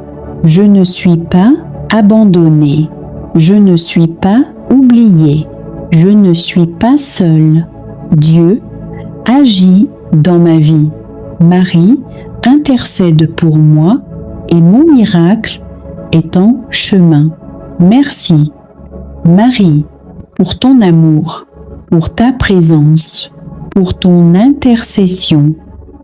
je ne suis pas abandonné. Je ne suis pas oublié. Je ne suis pas seul. Dieu agit dans ma vie. Marie intercède pour moi et mon miracle est en chemin. Merci, Marie, pour ton amour, pour ta présence, pour ton intercession.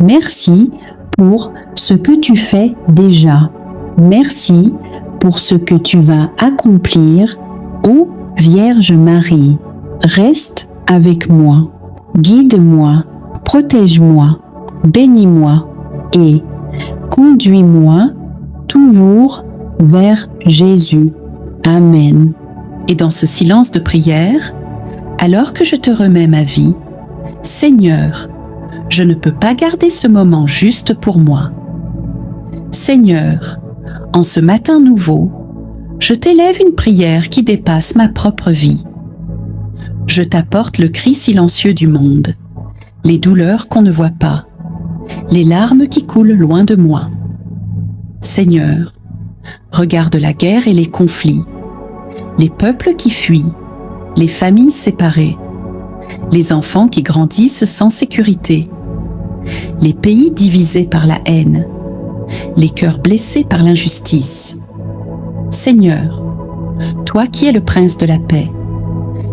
Merci pour ce que tu fais déjà. Merci pour ce que tu vas accomplir. Ô Vierge Marie, reste avec moi, guide-moi, protège-moi, bénis-moi et conduis-moi toujours vers Jésus. Amen. Et dans ce silence de prière, alors que je te remets ma vie, Seigneur, je ne peux pas garder ce moment juste pour moi. Seigneur, en ce matin nouveau, je t'élève une prière qui dépasse ma propre vie. Je t'apporte le cri silencieux du monde, les douleurs qu'on ne voit pas, les larmes qui coulent loin de moi. Seigneur, regarde la guerre et les conflits, les peuples qui fuient, les familles séparées, les enfants qui grandissent sans sécurité, les pays divisés par la haine, les cœurs blessés par l'injustice. Seigneur, toi qui es le prince de la paix,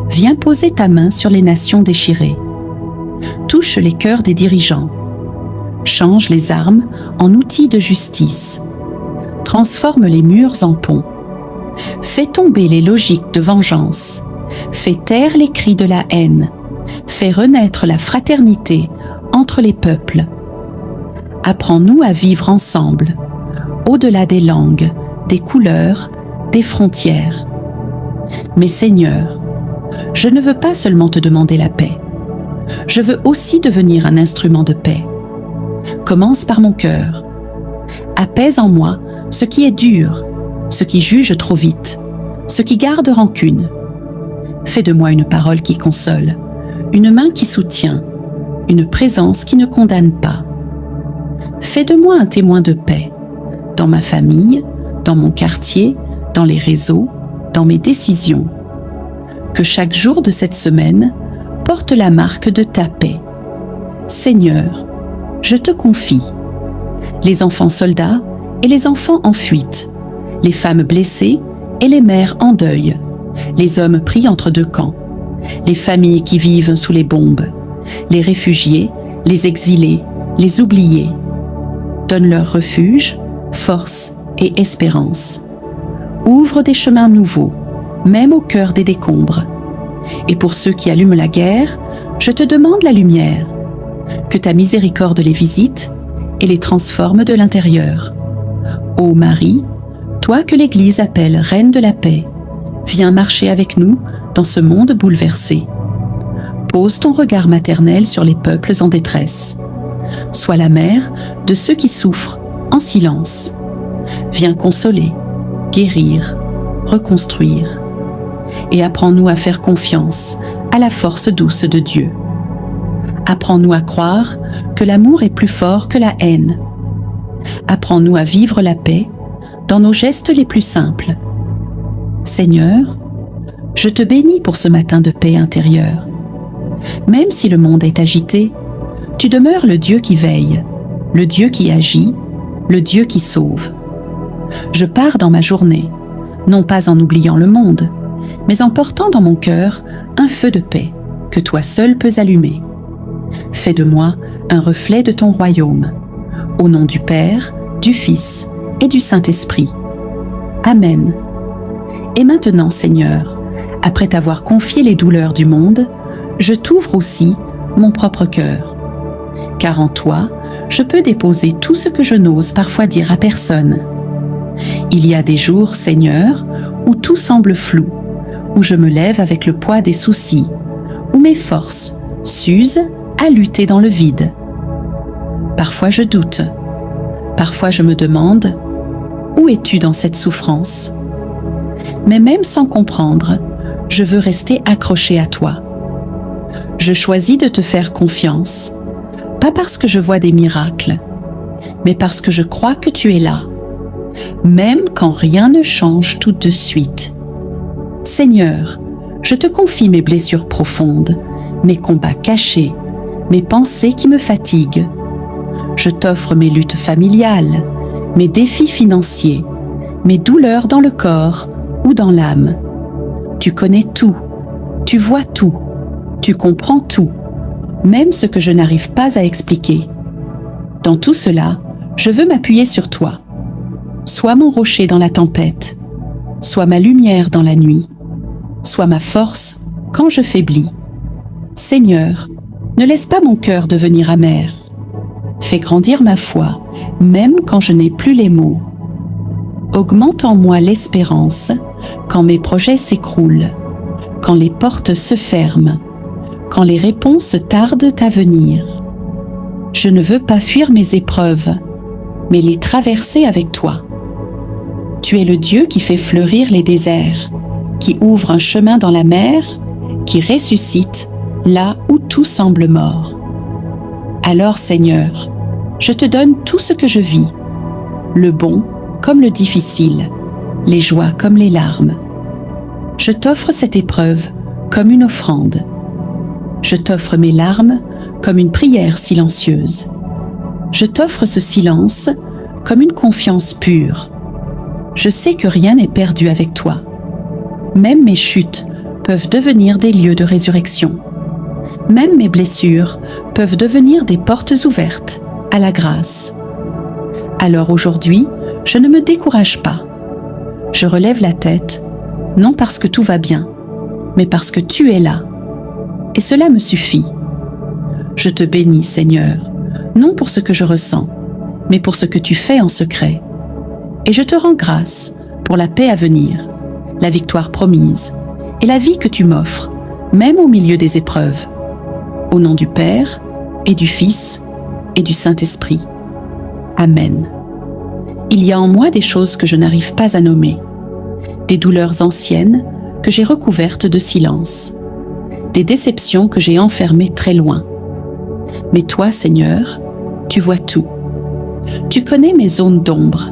viens poser ta main sur les nations déchirées. Touche les cœurs des dirigeants. Change les armes en outils de justice. Transforme les murs en ponts. Fais tomber les logiques de vengeance. Fais taire les cris de la haine. Fais renaître la fraternité entre les peuples. Apprends-nous à vivre ensemble, au-delà des langues, des couleurs, des frontières. Mais Seigneur, je ne veux pas seulement te demander la paix. Je veux aussi devenir un instrument de paix. Commence par mon cœur. Apaise en moi ce qui est dur, ce qui juge trop vite, ce qui garde rancune. Fais de moi une parole qui console, une main qui soutient, une présence qui ne condamne pas. Fais de moi un témoin de paix, dans ma famille, dans mon quartier, dans les réseaux, dans mes décisions. Que chaque jour de cette semaine porte la marque de ta paix. Seigneur, je te confie les enfants soldats et les enfants en fuite, les femmes blessées et les mères en deuil, les hommes pris entre deux camps, les familles qui vivent sous les bombes, les réfugiés, les exilés, les oubliés. Donne-leur refuge, force et espérance. Ouvre des chemins nouveaux, même au cœur des décombres. Et pour ceux qui allument la guerre, je te demande la lumière. Que ta miséricorde les visite et les transforme de l'intérieur. Ô Marie, toi que l'Église appelle Reine de la paix, viens marcher avec nous dans ce monde bouleversé. Pose ton regard maternel sur les peuples en détresse. Sois la mère de ceux qui souffrent en silence. Viens consoler, guérir, reconstruire. Et apprends-nous à faire confiance à la force douce de Dieu. Apprends-nous à croire que l'amour est plus fort que la haine. Apprends-nous à vivre la paix dans nos gestes les plus simples. Seigneur, je te bénis pour ce matin de paix intérieure. Même si le monde est agité, tu demeures le Dieu qui veille, le Dieu qui agit, le Dieu qui sauve. Je pars dans ma journée, non pas en oubliant le monde, mais en portant dans mon cœur un feu de paix que toi seul peux allumer. Fais de moi un reflet de ton royaume. Au nom du Père, du Fils et du Saint-Esprit. Amen. Et maintenant, Seigneur, après t'avoir confié les douleurs du monde, je t'ouvre aussi mon propre cœur. Car en toi, je peux déposer tout ce que je n'ose parfois dire à personne. Il y a des jours, Seigneur, où tout semble flou, où je me lève avec le poids des soucis, où mes forces s'usent à lutter dans le vide. Parfois je doute, parfois je me demande « Où es-tu dans cette souffrance ?» Mais même sans comprendre, je veux rester accroché à toi. Je choisis de te faire confiance, pas parce que je vois des miracles, mais parce que je crois que tu es là, même quand rien ne change tout de suite. Seigneur, je te confie mes blessures profondes, mes combats cachés, mes pensées qui me fatiguent. Je t'offre mes luttes familiales, mes défis financiers, mes douleurs dans le corps ou dans l'âme. Tu connais tout, tu vois tout, tu comprends tout, même ce que je n'arrive pas à expliquer. Dans tout cela, je veux m'appuyer sur toi. Sois mon rocher dans la tempête, sois ma lumière dans la nuit, sois ma force quand je faiblis. Seigneur, ne laisse pas mon cœur devenir amer. Fais grandir ma foi, même quand je n'ai plus les mots. Augmente en moi l'espérance quand mes projets s'écroulent, quand les portes se ferment, quand les réponses tardent à venir. Je ne veux pas fuir mes épreuves, mais les traverser avec toi. Tu es le Dieu qui fait fleurir les déserts, qui ouvre un chemin dans la mer, qui ressuscite là où tout semble mort. Alors, Seigneur, je te donne tout ce que je vis, le bon comme le difficile, les joies comme les larmes. Je t'offre cette épreuve comme une offrande. Je t'offre mes larmes comme une prière silencieuse. Je t'offre ce silence comme une confiance pure. Je sais que rien n'est perdu avec toi. Même mes chutes peuvent devenir des lieux de résurrection. Même mes blessures peuvent devenir des portes ouvertes à la grâce. Alors aujourd'hui, je ne me décourage pas. Je relève la tête, non parce que tout va bien, mais parce que tu es là. Et cela me suffit. Je te bénis, Seigneur, non pour ce que je ressens, mais pour ce que tu fais en secret. Et je te rends grâce pour la paix à venir, la victoire promise et la vie que tu m'offres, même au milieu des épreuves. Au nom du Père et du Fils et du Saint-Esprit. Amen. Il y a en moi des choses que je n'arrive pas à nommer, des douleurs anciennes que j'ai recouvertes de silence, des déceptions que j'ai enfermées très loin. Mais toi, Seigneur, tu vois tout. Tu connais mes zones d'ombre.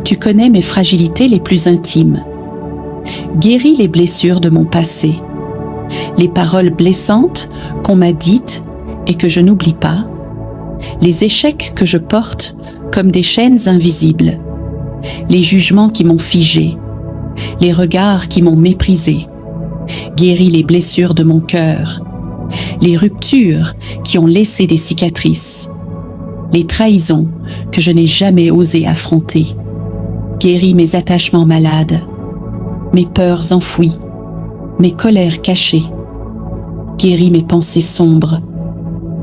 Tu connais mes fragilités les plus intimes. Guéris les blessures de mon passé, les paroles blessantes qu'on m'a dites et que je n'oublie pas, les échecs que je porte comme des chaînes invisibles, les jugements qui m'ont figé, les regards qui m'ont méprisé. Guéris les blessures de mon cœur, les ruptures qui ont laissé des cicatrices, les trahisons que je n'ai jamais osé affronter. Guéris mes attachements malades, mes peurs enfouies, mes colères cachées. Guéris mes pensées sombres,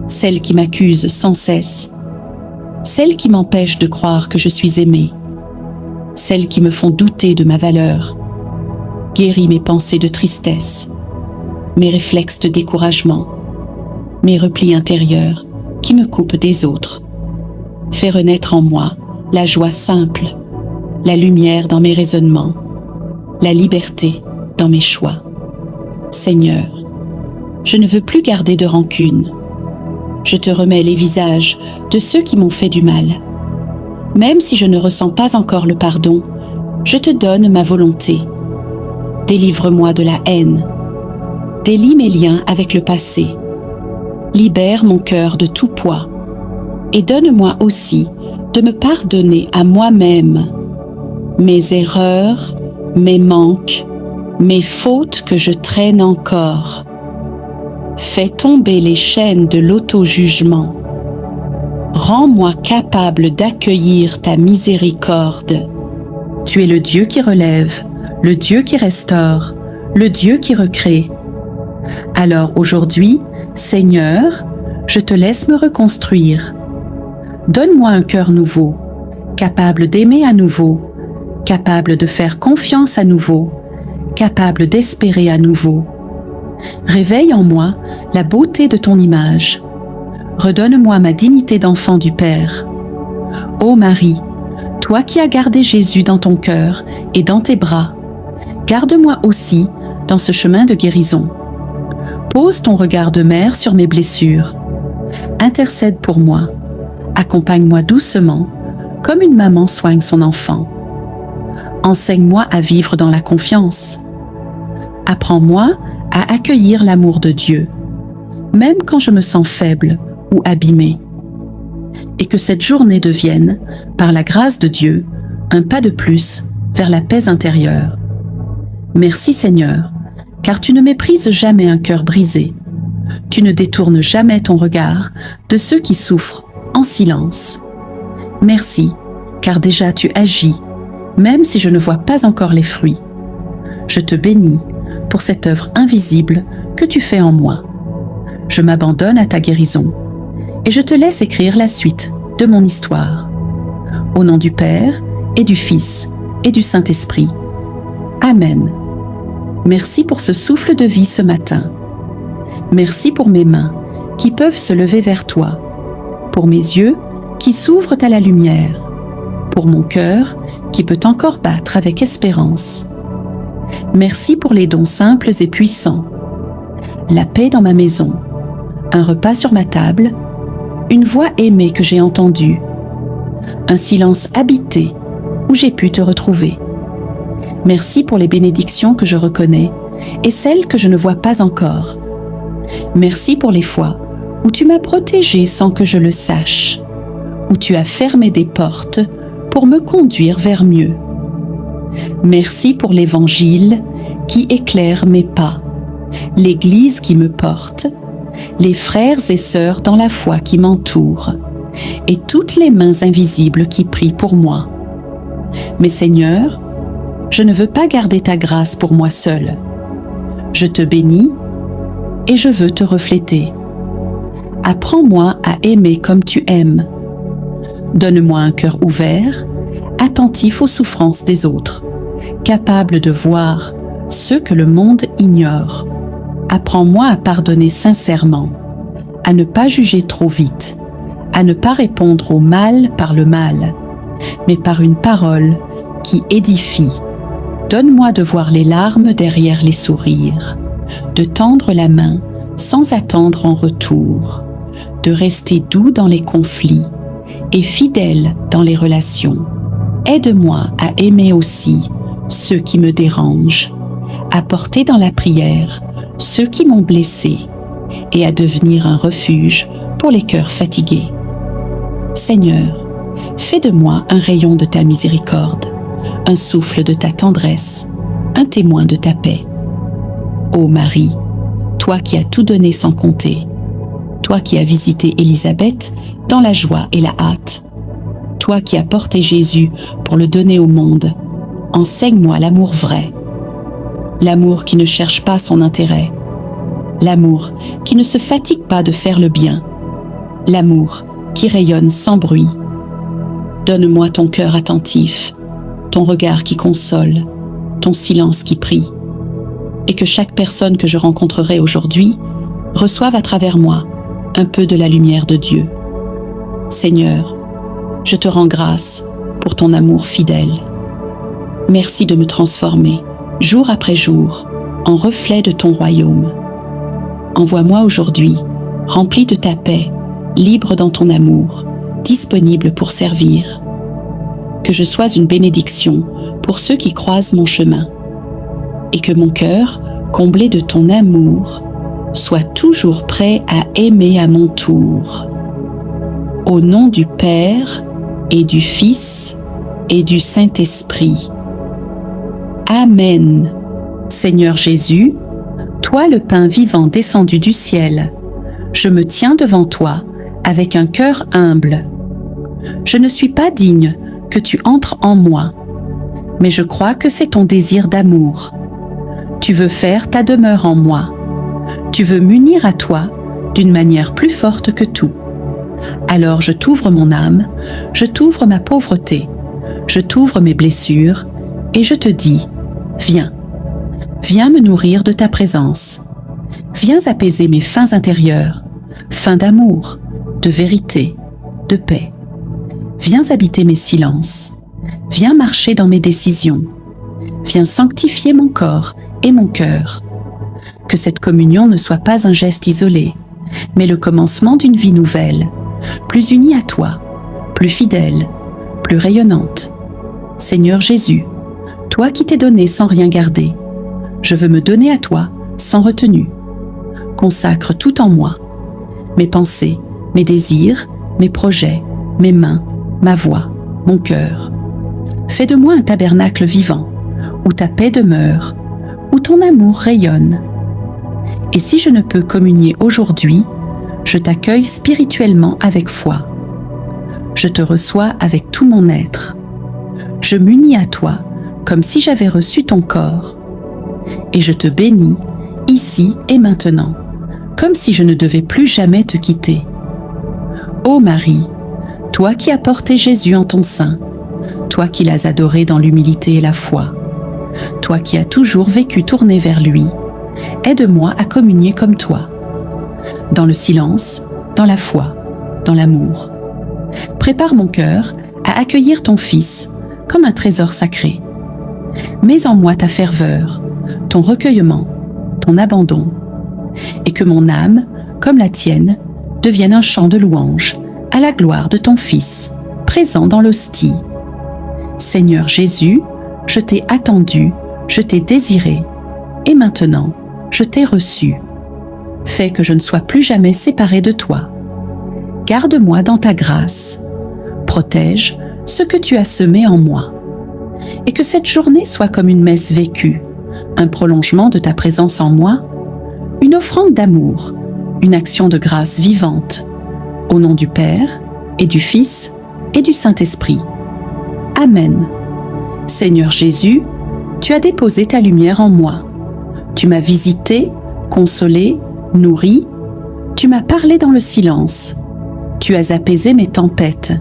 celles qui m'accusent sans cesse, celles qui m'empêchent de croire que je suis aimée, celles qui me font douter de ma valeur. Guéris mes pensées de tristesse, mes réflexes de découragement, mes replis intérieurs qui me coupent des autres. Fais renaître en moi la joie simple, la lumière dans mes raisonnements, la liberté dans mes choix. Seigneur, je ne veux plus garder de rancune. Je te remets les visages de ceux qui m'ont fait du mal. Même si je ne ressens pas encore le pardon, je te donne ma volonté. Délivre-moi de la haine. Délie mes liens avec le passé. Libère mon cœur de tout poids. Et donne-moi aussi de me pardonner à moi-même mes erreurs, mes manques, mes fautes que je traîne encore. Fais tomber les chaînes de l'auto-jugement. Rends-moi capable d'accueillir ta miséricorde. Tu es le Dieu qui relève, le Dieu qui restaure, le Dieu qui recrée. Alors aujourd'hui, Seigneur, je te laisse me reconstruire. Donne-moi un cœur nouveau, capable d'aimer à nouveau, capable de faire confiance à nouveau, capable d'espérer à nouveau. Réveille en moi la beauté de ton image. Redonne-moi ma dignité d'enfant du Père. Ô Marie, toi qui as gardé Jésus dans ton cœur et dans tes bras, garde-moi aussi dans ce chemin de guérison. Pose ton regard de mère sur mes blessures. Intercède pour moi. Accompagne-moi doucement, comme une maman soigne son enfant. Enseigne-moi à vivre dans la confiance. Apprends-moi à accueillir l'amour de Dieu, même quand je me sens faible ou abîmée. Et que cette journée devienne, par la grâce de Dieu, un pas de plus vers la paix intérieure. Merci Seigneur, car tu ne méprises jamais un cœur brisé. Tu ne détournes jamais ton regard de ceux qui souffrent en silence. Merci, car déjà tu agis, même si je ne vois pas encore les fruits. Je te bénis pour cette œuvre invisible que tu fais en moi. Je m'abandonne à ta guérison et je te laisse écrire la suite de mon histoire. Au nom du Père et du Fils et du Saint-Esprit. Amen. Merci pour ce souffle de vie ce matin. Merci pour mes mains qui peuvent se lever vers toi, pour mes yeux qui s'ouvrent à la lumière, pour mon cœur qui peut encore battre avec espérance. Merci pour les dons simples et puissants, la paix dans ma maison, un repas sur ma table, une voix aimée que j'ai entendue, un silence habité où j'ai pu te retrouver. Merci pour les bénédictions que je reconnais et celles que je ne vois pas encore. Merci pour les fois où tu m'as protégée sans que je le sache, où tu as fermé des portes pour me conduire vers mieux. Merci pour l'Évangile qui éclaire mes pas, l'Église qui me porte, les frères et sœurs dans la foi qui m'entourent. et toutes les mains invisibles qui prient pour moi. Mais Seigneur, je ne veux pas garder ta grâce pour moi seul. Je te bénis et je veux te refléter. Apprends-moi à aimer comme tu aimes. Donne-moi un cœur ouvert, attentif aux souffrances des autres, capable de voir ce que le monde ignore. Apprends-moi à pardonner sincèrement, à ne pas juger trop vite, à ne pas répondre au mal par le mal, mais par une parole qui édifie. Donne-moi de voir les larmes derrière les sourires, de tendre la main sans attendre en retour, de rester doux dans les conflits et fidèle dans les relations. Aide-moi à aimer aussi ceux qui me dérangent, à porter dans la prière ceux qui m'ont blessé et à devenir un refuge pour les cœurs fatigués. Seigneur, fais de moi un rayon de ta miséricorde, un souffle de ta tendresse, un témoin de ta paix. Ô Marie, toi qui as tout donné sans compter, toi qui as visité Élisabeth dans la joie et la hâte, toi qui as porté Jésus pour le donner au monde, enseigne-moi l'amour vrai, l'amour qui ne cherche pas son intérêt, l'amour qui ne se fatigue pas de faire le bien, l'amour qui rayonne sans bruit. Donne-moi ton cœur attentif, ton regard qui console, ton silence qui prie, et que chaque personne que je rencontrerai aujourd'hui reçoive à travers moi un peu de la lumière de Dieu. Seigneur, je te rends grâce pour ton amour fidèle. Merci de me transformer, jour après jour, en reflet de ton royaume. Envoie-moi aujourd'hui, rempli de ta paix, libre dans ton amour, disponible pour servir. Que je sois une bénédiction pour ceux qui croisent mon chemin, et que mon cœur, comblé de ton amour, soit toujours prêt à aimer à mon tour. Au nom du Père et du Fils et du Saint-Esprit. Amen. Seigneur Jésus, toi le pain vivant descendu du ciel, je me tiens devant toi avec un cœur humble. Je ne suis pas digne que tu entres en moi, mais je crois que c'est ton désir d'amour. Tu veux faire ta demeure en moi. Tu veux m'unir à toi d'une manière plus forte que tout. Alors je t'ouvre mon âme, je t'ouvre ma pauvreté, je t'ouvre mes blessures, et je te dis, viens, viens me nourrir de ta présence. Viens apaiser mes faims intérieures, fins d'amour, de vérité, de paix. Viens habiter mes silences, viens marcher dans mes décisions, viens sanctifier mon corps et mon cœur. Que cette communion ne soit pas un geste isolé, mais le commencement d'une vie nouvelle, plus unie à toi, plus fidèle, plus rayonnante. Seigneur Jésus, toi qui t'es donné sans rien garder, je veux me donner à toi sans retenue. Consacre tout en moi, mes pensées, mes désirs, mes projets, mes mains, ma voix, mon cœur. Fais de moi un tabernacle vivant, où ta paix demeure, où ton amour rayonne. Et si je ne peux communier aujourd'hui, je t'accueille spirituellement avec foi. Je te reçois avec tout mon être. Je m'unis à toi comme si j'avais reçu ton corps. Et je te bénis ici et maintenant, comme si je ne devais plus jamais te quitter. Ô Marie, toi qui as porté Jésus en ton sein, toi qui l'as adoré dans l'humilité et la foi, toi qui as toujours vécu tourné vers lui, aide-moi à communier comme toi, dans le silence, dans la foi, dans l'amour. Prépare mon cœur à accueillir ton Fils comme un trésor sacré. Mets en moi ta ferveur, ton recueillement, ton abandon, et que mon âme, comme la tienne, devienne un chant de louange à la gloire de ton Fils, présent dans l'hostie. Seigneur Jésus, je t'ai attendu, je t'ai désiré, et maintenant, je t'ai reçu. Fais que je ne sois plus jamais séparé de toi. Garde-moi dans ta grâce. Protège ce que tu as semé en moi. Et que cette journée soit comme une messe vécue, un prolongement de ta présence en moi, une offrande d'amour, une action de grâce vivante, au nom du Père et du Fils, et du Saint-Esprit. Amen. Seigneur Jésus, tu as déposé ta lumière en moi. Tu m'as visité, consolé, nourri. Tu m'as parlé dans le silence. Tu as apaisé mes tempêtes.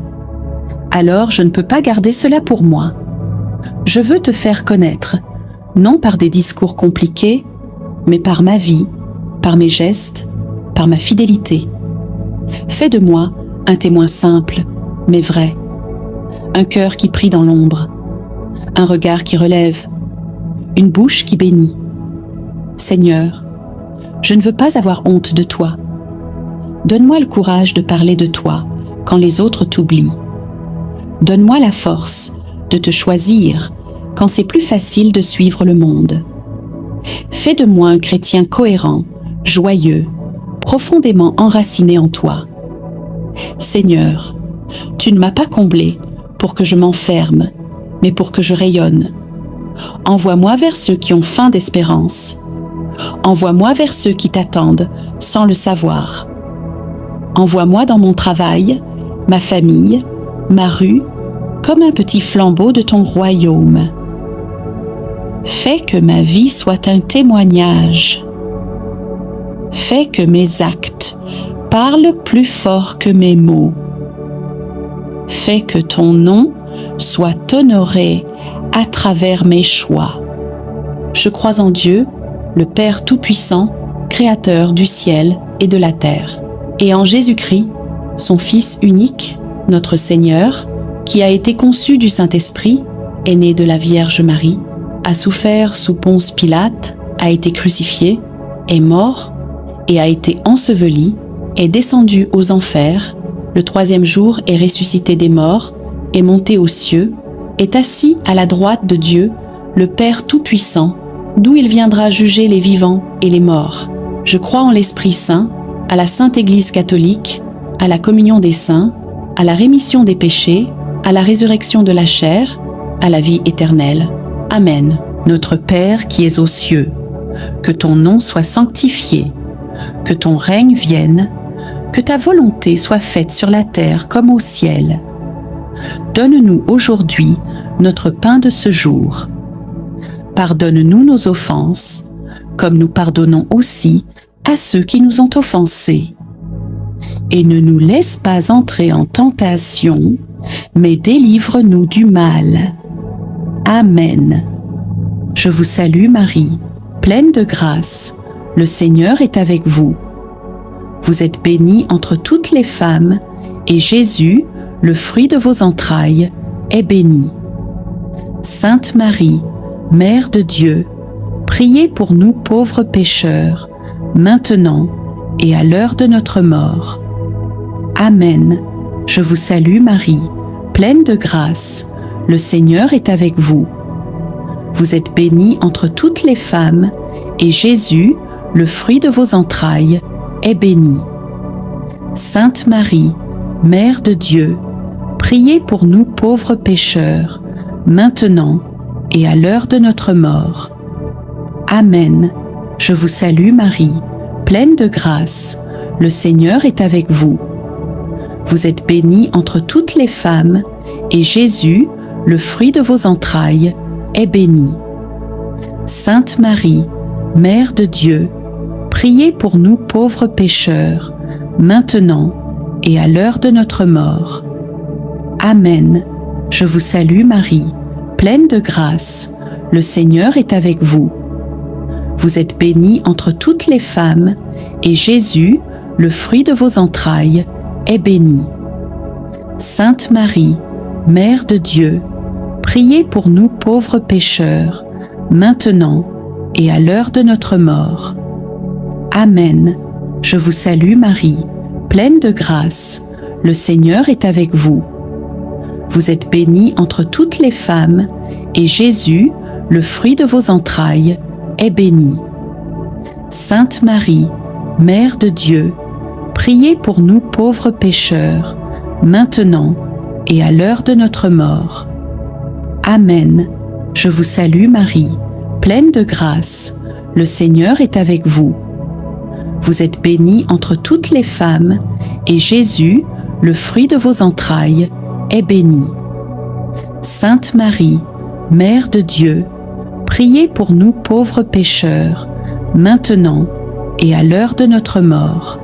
Alors je ne peux pas garder cela pour moi. Je veux te faire connaître, non par des discours compliqués, mais par ma vie, par mes gestes, par ma fidélité. Fais de moi un témoin simple, mais vrai. Un cœur qui prie dans l'ombre. Un regard qui relève. Une bouche qui bénit. Seigneur, je ne veux pas avoir honte de toi. Donne-moi le courage de parler de toi quand les autres t'oublient. Donne-moi la force de te choisir quand c'est plus facile de suivre le monde. Fais de moi un chrétien cohérent, joyeux, profondément enraciné en toi. Seigneur, tu ne m'as pas comblé pour que je m'enferme, mais pour que je rayonne. Envoie-moi vers ceux qui ont faim d'espérance. Envoie-moi vers ceux qui t'attendent sans le savoir. Envoie-moi dans mon travail, ma famille, ma rue, comme un petit flambeau de ton royaume. Fais que ma vie soit un témoignage. Fais que mes actes parlent plus fort que mes mots. Fais que ton nom soit honoré à travers mes choix. Je crois en Dieu, le Père Tout-Puissant, Créateur du ciel et de la terre, et en Jésus-Christ, son Fils unique, notre Seigneur, qui a été conçu du Saint-Esprit, est né de la Vierge Marie, a souffert sous Ponce Pilate, a été crucifié, est mort et a été enseveli, est descendu aux enfers, le troisième jour est ressuscité des morts, est monté aux cieux, est assis à la droite de Dieu, le Père Tout-Puissant, d'où il viendra juger les vivants et les morts. Je crois en l'Esprit Saint, à la Sainte Église catholique, à la communion des saints, à la rémission des péchés, à la résurrection de la chair, à la vie éternelle. Amen. Notre Père qui es aux cieux, que ton nom soit sanctifié, que ton règne vienne, que ta volonté soit faite sur la terre comme au ciel. Donne-nous aujourd'hui notre pain de ce jour. Pardonne-nous nos offenses, comme nous pardonnons aussi à ceux qui nous ont offensés. Et ne nous laisse pas entrer en tentation, mais délivre-nous du mal. Amen. Je vous salue Marie, pleine de grâce, le Seigneur est avec vous. Vous êtes bénie entre toutes les femmes, et Jésus, le fruit de vos entrailles, est béni. Sainte Marie, Mère de Dieu, priez pour nous pauvres pécheurs, maintenant et à l'heure de notre mort. Amen. Je vous salue Marie, pleine de grâce, le Seigneur est avec vous. Vous êtes bénie entre toutes les femmes, et Jésus, le fruit de vos entrailles, est béni. Sainte Marie, Mère de Dieu, priez pour nous pauvres pécheurs, maintenant et à l'heure de notre mort. Amen. Je vous salue Marie, pleine de grâce, le Seigneur est avec vous. Vous êtes bénie entre toutes les femmes, et Jésus, le fruit de vos entrailles, est béni. Sainte Marie, Mère de Dieu, priez pour nous pauvres pécheurs, maintenant et à l'heure de notre mort. Amen. Je vous salue Marie, pleine de grâce, le Seigneur est avec vous. Vous êtes bénie entre toutes les femmes, et Jésus, le fruit de vos entrailles, est béni. Sainte Marie, Mère de Dieu, priez pour nous pauvres pécheurs, maintenant et à l'heure de notre mort. Amen. Je vous salue Marie, pleine de grâce, le Seigneur est avec vous. Vous êtes bénie entre toutes les femmes, et Jésus, le fruit de vos entrailles, est béni. Sainte Marie, Mère de Dieu, priez pour nous pauvres pécheurs, maintenant et à l'heure de notre mort. Amen. Je vous salue Marie, pleine de grâce, le Seigneur est avec vous. Vous êtes bénie entre toutes les femmes, et Jésus, le fruit de vos entrailles, est béni. Sainte Marie, Mère de Dieu, priez pour nous pauvres pécheurs, maintenant et à l'heure de notre mort.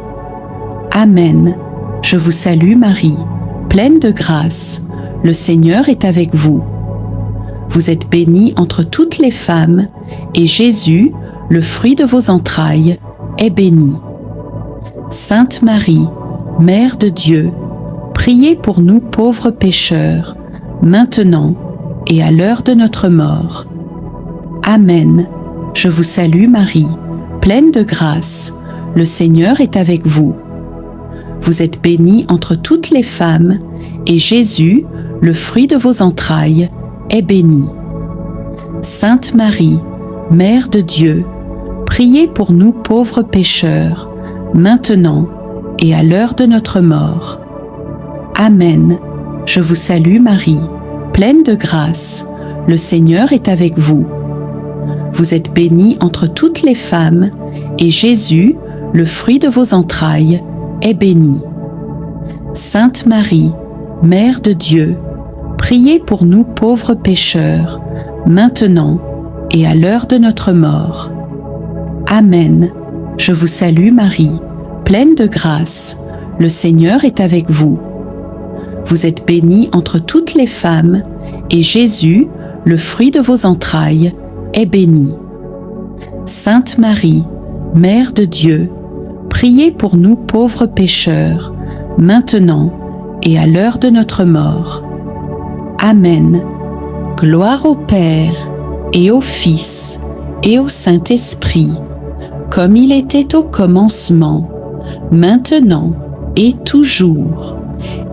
Amen. Je vous salue Marie, pleine de grâce, le Seigneur est avec vous. Vous êtes bénie entre toutes les femmes, et Jésus, le fruit de vos entrailles, est béni. Sainte Marie, Mère de Dieu, priez pour nous pauvres pécheurs, maintenant et à l'heure de notre mort. Amen. Je vous salue Marie, pleine de grâce, le Seigneur est avec vous. Vous êtes bénie entre toutes les femmes, et Jésus, le fruit de vos entrailles, est béni. Sainte Marie, Mère de Dieu, priez pour nous pauvres pécheurs, maintenant et à l'heure de notre mort. Amen. Je vous salue Marie, pleine de grâce, le Seigneur est avec vous. Vous êtes bénie entre toutes les femmes, et Jésus, le fruit de vos entrailles, est béni. Sainte Marie, Mère de Dieu, priez pour nous pauvres pécheurs, maintenant et à l'heure de notre mort. Amen. Je vous salue Marie, pleine de grâce, le Seigneur est avec vous. Vous êtes bénie entre toutes les femmes, et Jésus, le fruit de vos entrailles, est béni. Sainte Marie, Mère de Dieu, priez pour nous pauvres pécheurs, maintenant et à l'heure de notre mort. Amen. Gloire au Père, et au Fils, et au Saint-Esprit, comme il était au commencement, maintenant et toujours,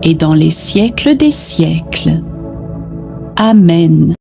et dans les siècles des siècles. Amen.